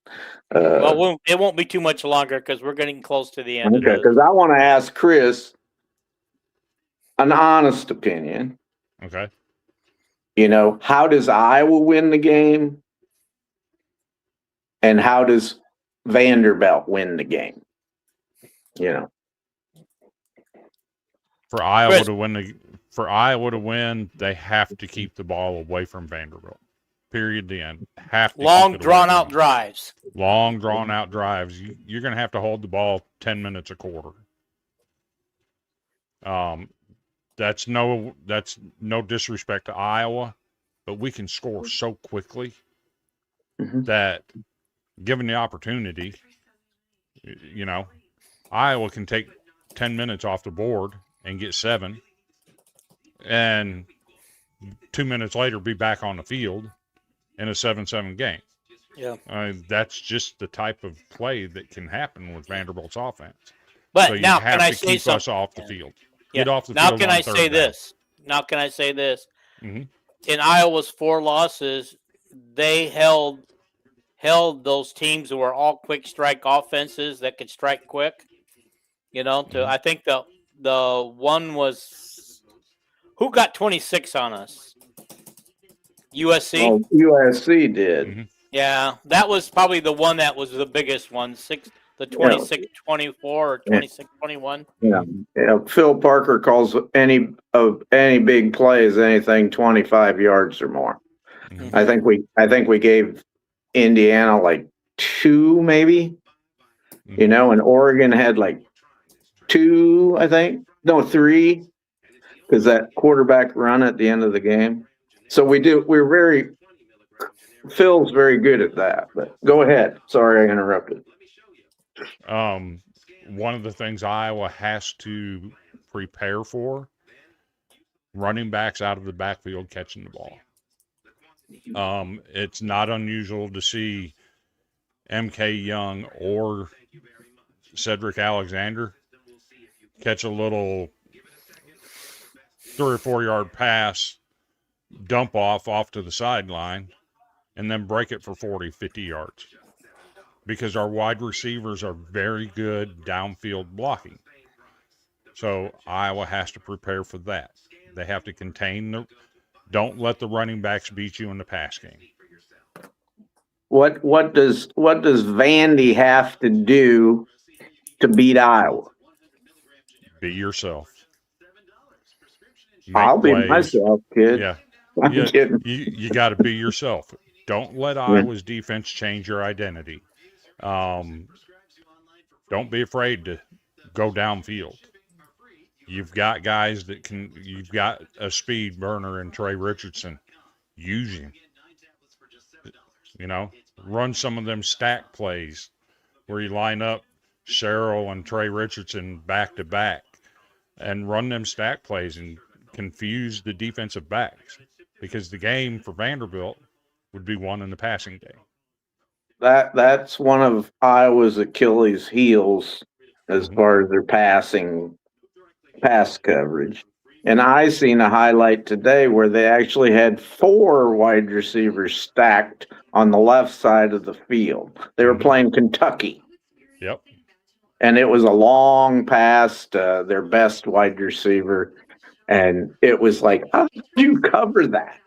it won't be too much longer because we're getting close to the end. Okay, because I want to ask Chris an honest opinion. Okay. You know, how does Iowa win the game? And how does Vanderbilt win the game? You know. For Iowa to win, they have to keep the ball away from Vanderbilt. Period. The end. Long drawn out drives. Long drawn out drives. You're going to have to hold the ball 10 minutes a quarter. That's no disrespect to Iowa, but we can score so quickly that, given the opportunity, you know, Iowa can take 10 minutes off the board and get 7, and 2 minutes later be back on the field in a 7-7 game. Yeah, that's just the type of play that can happen with Vanderbilt's offense. But so now, can I say something? Us off the field. Yeah. Get off the now, field. Can I say this? Now, can I say this? Mm-hmm. In Iowa's 4 losses, they held those teams who were all quick strike offenses that could strike quick. You know, I think the one was who got 26 on us? USC. Oh, USC did. Mm-hmm. Yeah, that was probably the one that was the biggest one. the 26-24 or 26-21. Yeah. Phil Parker calls any big plays anything 25 yards or more. Mhm. I think we gave Indiana like 2 maybe. You know, and Oregon had like 2, I think. No, 3, because that quarterback run at the end of the game. So Phil's very good at that. But go ahead. Sorry I interrupted. One of the things Iowa has to prepare for, running backs out of the backfield catching the ball. It's not unusual to see MK Young or Cedric Alexander catch a little 3 or 4 yard pass, dump off to the sideline, and then break it for 40, 50 yards. Because our wide receivers are very good downfield blocking. So Iowa has to prepare for that. They have to don't let the running backs beat you in the pass game. What does Vandy have to do to beat Iowa? Be yourself. I'll be myself, kid. Yeah. I'm kidding. You got to be yourself. Don't let Iowa's defense change your identity. Don't be afraid to go downfield. You've got guys you've got a speed burner in Trey Richardson. Use him. You know, run some of them stack plays where you line up Cheryl and Trey Richardson back to back and run them stack plays and confuse the defensive backs, because the game for Vanderbilt would be won in the passing game. That's one of Iowa's Achilles heels as far as their pass coverage. And I seen a highlight today where they actually had 4 wide receivers stacked on the left side of the field. They were playing Kentucky. Yep. And it was a long pass to their best wide receiver. And it was like, how did you cover that?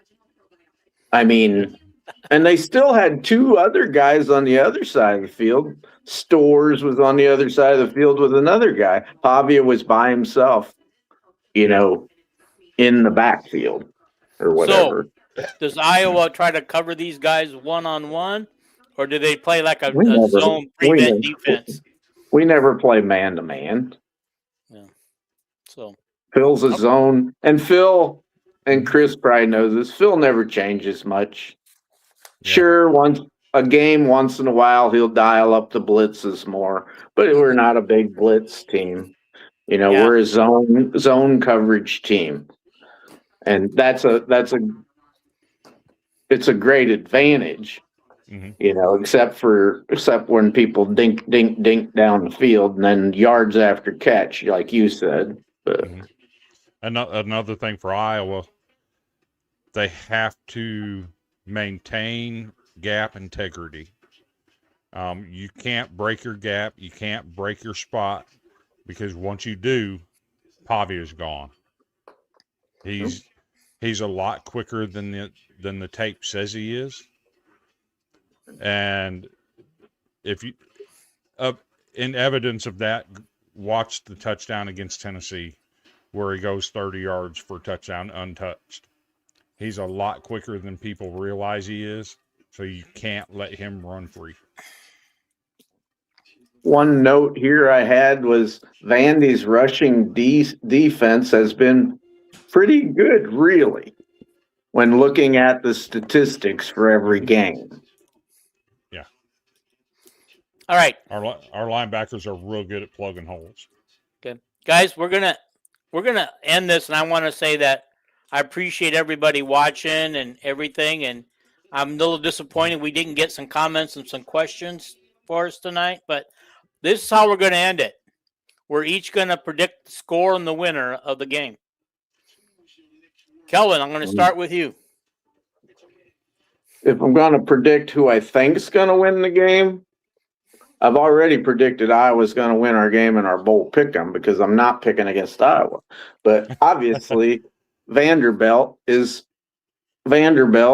I mean, and they still had 2 other guys on the other side of the field. Stores was on the other side of the field with another guy. Pavia was by himself, you know, in the backfield or whatever. So, does Iowa try to cover these guys one-on-one, or do they play like a never- zone prevent defense? We never play man-to-man. Yeah. So Phil's a zone, and Phil and Chris probably knows this. Phil never changes much. Yeah. Sure, once in a while he'll dial up the blitzes more, but we're not a big blitz team. You know, we're a zone coverage team, and it's a great advantage. You know, except when people dink down the field and then yards after catch, like you said. But another thing for Iowa, they have to maintain gap integrity. You can't break your gap. You can't break your spot, because once you do, Pavia's gone. He's a lot quicker than the tape says he is. And if you, in evidence of that, watch the touchdown against Tennessee, where he goes 30 yards for a touchdown untouched. He's a lot quicker than people realize he is, so you can't let him run free. One note here I had was Vandy's rushing defense has been pretty good, really, when looking at the statistics for every game. Yeah. All right. Our linebackers are real good at plugging holes. Okay, guys, we're gonna end this, and I want to say that I appreciate everybody watching and everything, and I'm a little disappointed we didn't get some comments and some questions for us tonight, but this is how we're going to end it. We're each going to predict the score and the winner of the game. Kelvin, I'm going to start with you. If I'm going to predict who I think's going to win the game, I've already predicted Iowa's going to win our game in our bowl pick'em, because I'm not picking against Iowa. But obviously, Vanderbilt is favored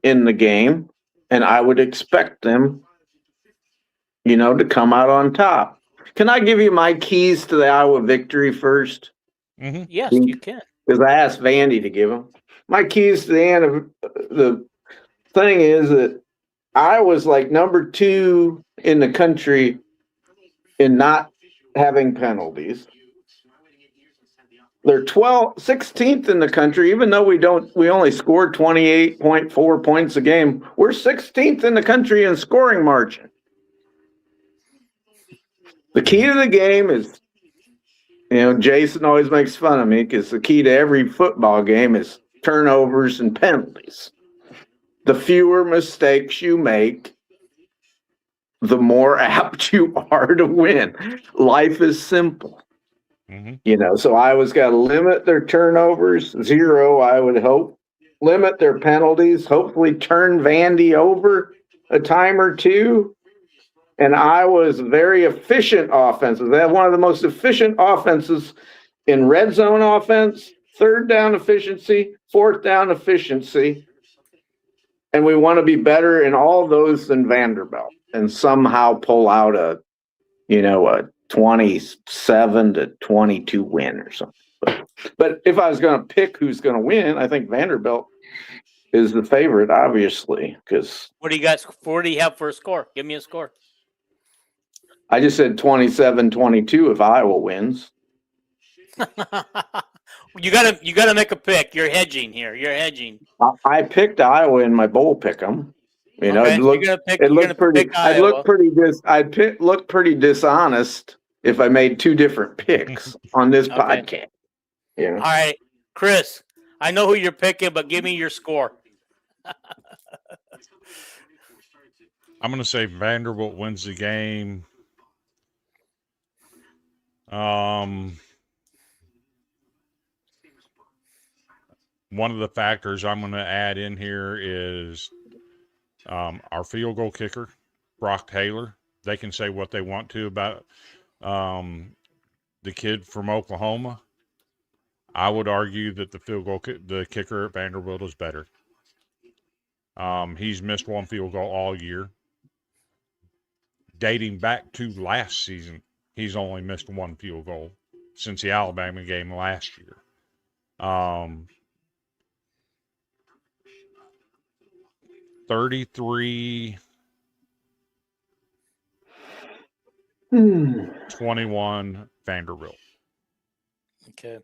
in the game, and I would expect them to come out on top. Can I give you my keys to the Iowa victory first? Mm-hmm. Yes, you can. Because I asked Vandy to give them. My keys to the end of the thing is that Iowa's like number 2 in the country in not having penalties. They're 16th in the country, even though we only score 28.4 points a game. We're 16th in the country in scoring margin. The key to the game is, Jason always makes fun of me because the key to every football game is turnovers and penalties. The fewer mistakes you make, the more apt you are to win. Life is simple. Mm-hmm. So Iowa's got to limit their turnovers, 0, I would hope. Limit their penalties, hopefully turn Vandy over a time or two. And Iowa's very efficient offenses. They have one of the most efficient offenses in red zone offense, third down efficiency, fourth down efficiency. And we want to be better in all those than Vanderbilt and somehow pull out a 27-22 win or something. But if I was going to pick who's going to win, I think Vanderbilt is the favorite, obviously, because What do you guys? What do you have for a score? Give me a score. I just said 27-22 if Iowa wins. You gotta make a pick. You're hedging here. You're hedging. I picked Iowa in my bowl pick'em. Okay, It looked pretty. I'd look pretty dishonest if I made 2 different picks on this podcast. All right, Chris. I know who you're picking, but give me your score. I'm going to say Vanderbilt wins the game. One of the factors I'm going to add in here is our field goal kicker, Brock Taylor. They can say what they want to about the kid from Oklahoma. I would argue that the kicker at Vanderbilt is better. He's missed 1 field goal all year. Dating back to last season, he's only missed 1 field goal since the Alabama game last year. 33-21 Vanderbilt. Okay.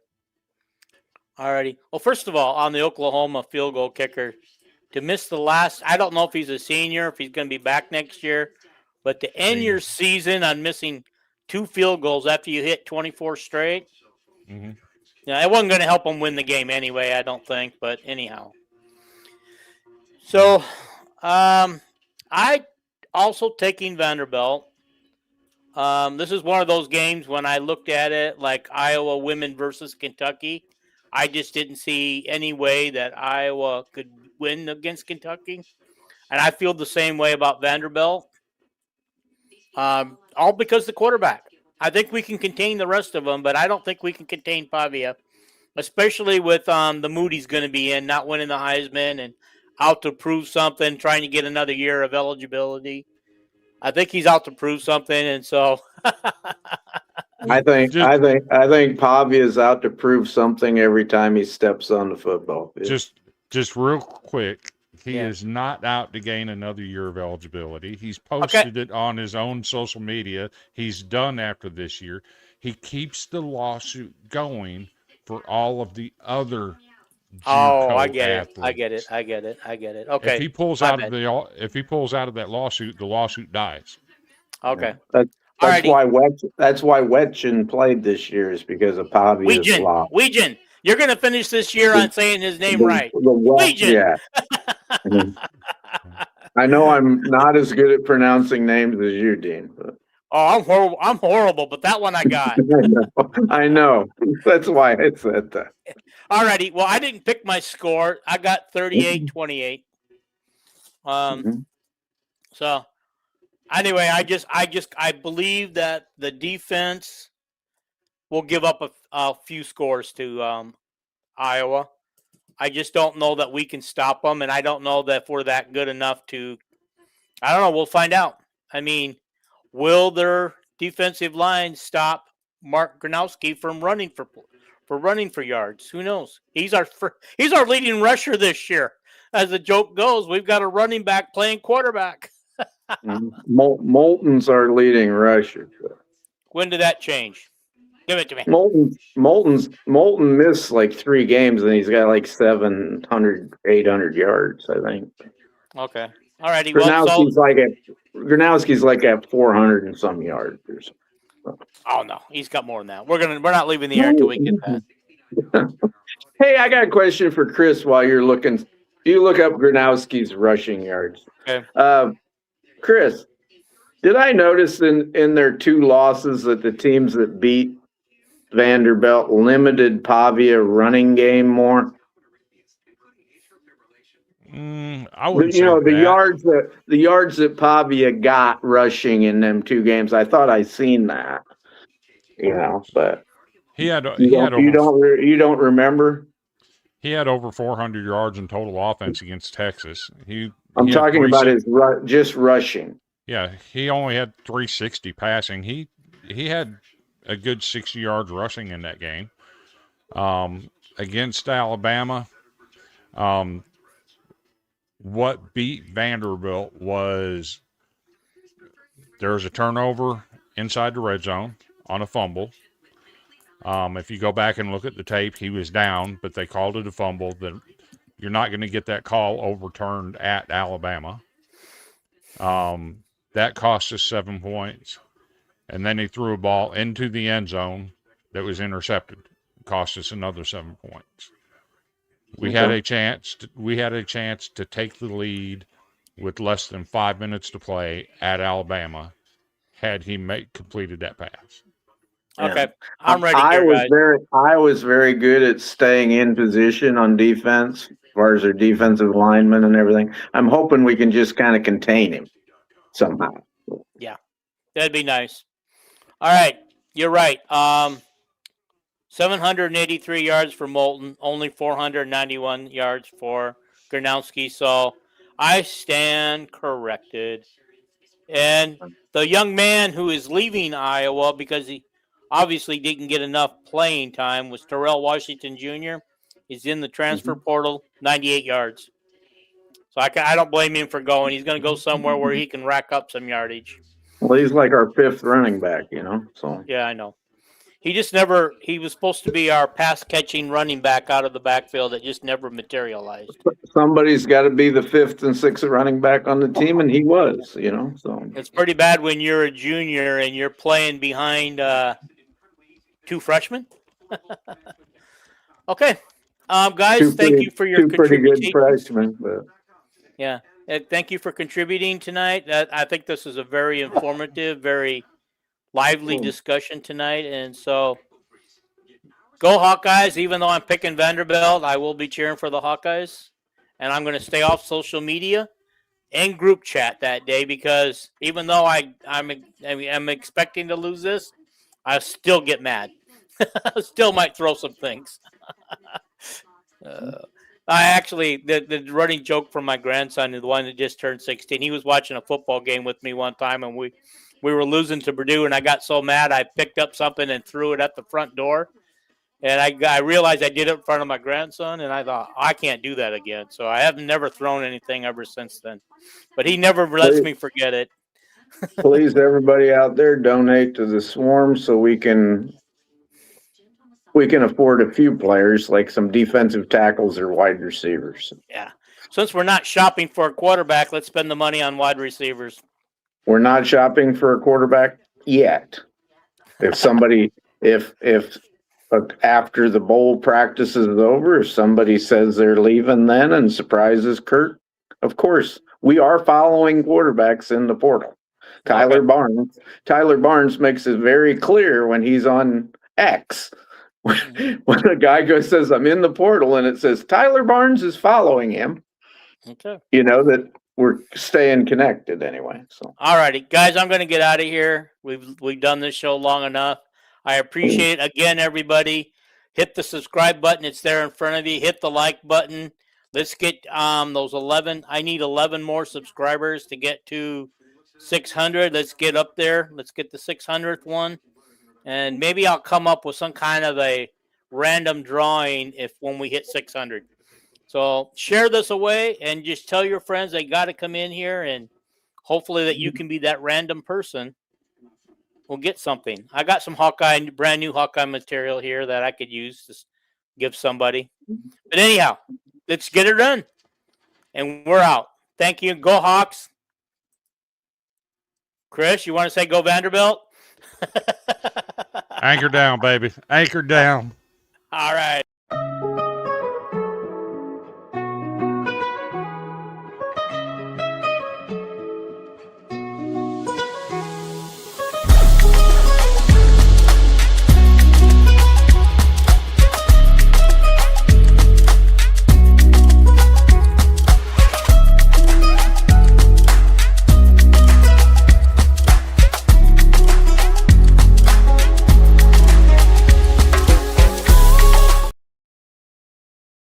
All righty. Well, first of all, on the Oklahoma field goal kicker, to miss the last, I don't know if he's a senior, if he's going to be back next year, but to end your season on missing 2 field goals after you hit 24 straight, Mm-hmm. it wasn't going to help him win the game anyway, I don't think, but anyhow. So, I also taking Vanderbilt. This is one of those games when I looked at it like Iowa women versus Kentucky. I just didn't see any way that Iowa could win against Kentucky. And I feel the same way about Vanderbilt. All because the quarterback. I think we can contain the rest of them, but I don't think we can contain Pavia, especially with the Moody's going to be in, not winning the Heisman and out to prove something, trying to get another year of eligibility. I think he's out to prove something, and so I think Pavia is out to prove something every time he steps on the football field. Just real quick, he is not out to gain another year of eligibility. He's posted it on his own social media. He's done after this year. He keeps the lawsuit going for all of the other JUCO I get athletes. it. I get it. Okay. If he pulls out of that lawsuit, the lawsuit dies. Okay. That's why Wetchen played this year, is because of Pavia's law. Weejan. You're going to finish this year on saying his name right. Weejan. Yeah. I know I'm not as good at pronouncing names as you, Dean. But. Oh, I'm horrible, but that one I got. I know. That's why I said that. All righty. Well, I didn't pick my score. I got 38-28. So anyway, I believe that the defense will give up a few scores to Iowa. I just don't know that we can stop them, and I don't know that if we're that good enough to. I don't know. We'll find out. I mean, will their defensive line stop Mark Gronowski from running for yards? Who knows? He's our leading rusher this year. As the joke goes, we've got a running back playing quarterback. Moulton's our leading rusher. When did that change? Give it to me. Moulton missed like 3 games, and he's got like 700, 800 yards, I think. Okay. All righty. Gronowski's like at 400 and some yards or something. Oh no, he's got more than that. We're not leaving the air until we get that. Hey, I got a question for Chris while you're looking. You look up Gronowski's rushing yards. Okay. Chris, did I notice in their 2 losses that the teams that beat Vanderbilt limited Pavia running game more? I wouldn't say the yards that Pavia got rushing in them 2 games. I thought I seen that. But you don't remember? He had over 400 yards in total offense against Texas. I'm talking about his just rushing. Yeah, he only had 360 passing. He had a good 60 yards rushing in that game. Against Alabama, what beat Vanderbilt was there was a turnover inside the red zone on a fumble. If you go back and look at the tape, he was down, but they called it a fumble. Then you're not going to get that call overturned at Alabama. That cost us 7 points. And then he threw a ball into the end zone that was intercepted. It cost us another 7 points. We had a chance to take the lead with less than 5 minutes to play at Alabama had he completed that pass. Okay, I'm ready. Guys. I was very good at staying in position on defense, as far as their defensive linemen and everything. I'm hoping we can just kind of contain him somehow. Yeah, that'd be nice. All right, you're right. 783 yards for Moulton, only 491 yards for Gronowski. So I stand corrected. And the young man who is leaving Iowa because he obviously didn't get enough playing time was Terrell Washington Jr. He's in the transfer portal, 98 yards. So I don't blame him for going. He's going to go somewhere where he can rack up some yardage. Well, he's like our 5th running back, So yeah, I know. He was supposed to be our pass-catching running back out of the backfield that just never materialized. Somebody's got to be the 5th and 6th running back on the team, and he was, So it's pretty bad when you're a junior and you're playing behind 2 freshmen. Okay. Guys, thank you for your contribution. Pretty good freshmen, but... Yeah. Thank you for contributing tonight. I think this is a very informative, very lively discussion tonight. And so go Hawkeyes. Even though I'm picking Vanderbilt, I will be cheering for the Hawkeyes. And I'm going to stay off social media and group chat that day because even though I'm expecting to lose this, I still get mad. I still might throw some things. The running joke from my grandson, the one that just turned 16, he was watching a football game with me one time, and we were losing to Purdue, and I got so mad I picked up something and threw it at the front door. And I realized I did it in front of my grandson, and I thought, I can't do that again. So I have never thrown anything ever since then. But he never lets me forget it. Please, everybody out there, donate to the Swarm so we can afford a few players, like some defensive tackles or wide receivers. Yeah. Since we're not shopping for a quarterback, let's spend the money on wide receivers. We're not shopping for a quarterback yet. If after the bowl practice is over, if somebody says they're leaving then and surprises Kurt, of course, we are following quarterbacks in the portal. Tyler Barnes makes it very clear when he's on X. When a guy says, I'm in the portal, and it says Tyler Barnes is following him, okay, that we're staying connected anyway. So, all righty, guys, I'm going to get out of here. We've done this show long enough. I appreciate it. Again, everybody. Hit the subscribe button. It's there in front of you. Hit the like button. Let's get those 11. I need 11 more subscribers to get to 600. Let's get up there. Let's get the 600th one. And maybe I'll come up with some kind of a random drawing when we hit 600. So share this away and just tell your friends they got to come in here, and hopefully that you can be that random person. We'll get something. I got some brand new Hawkeye material here that I could use to give somebody. But anyhow, let's get it done. And we're out. Thank you. Go Hawks. Chris, you want to say go Vanderbilt? Anchor down, baby. Anchor down. All right.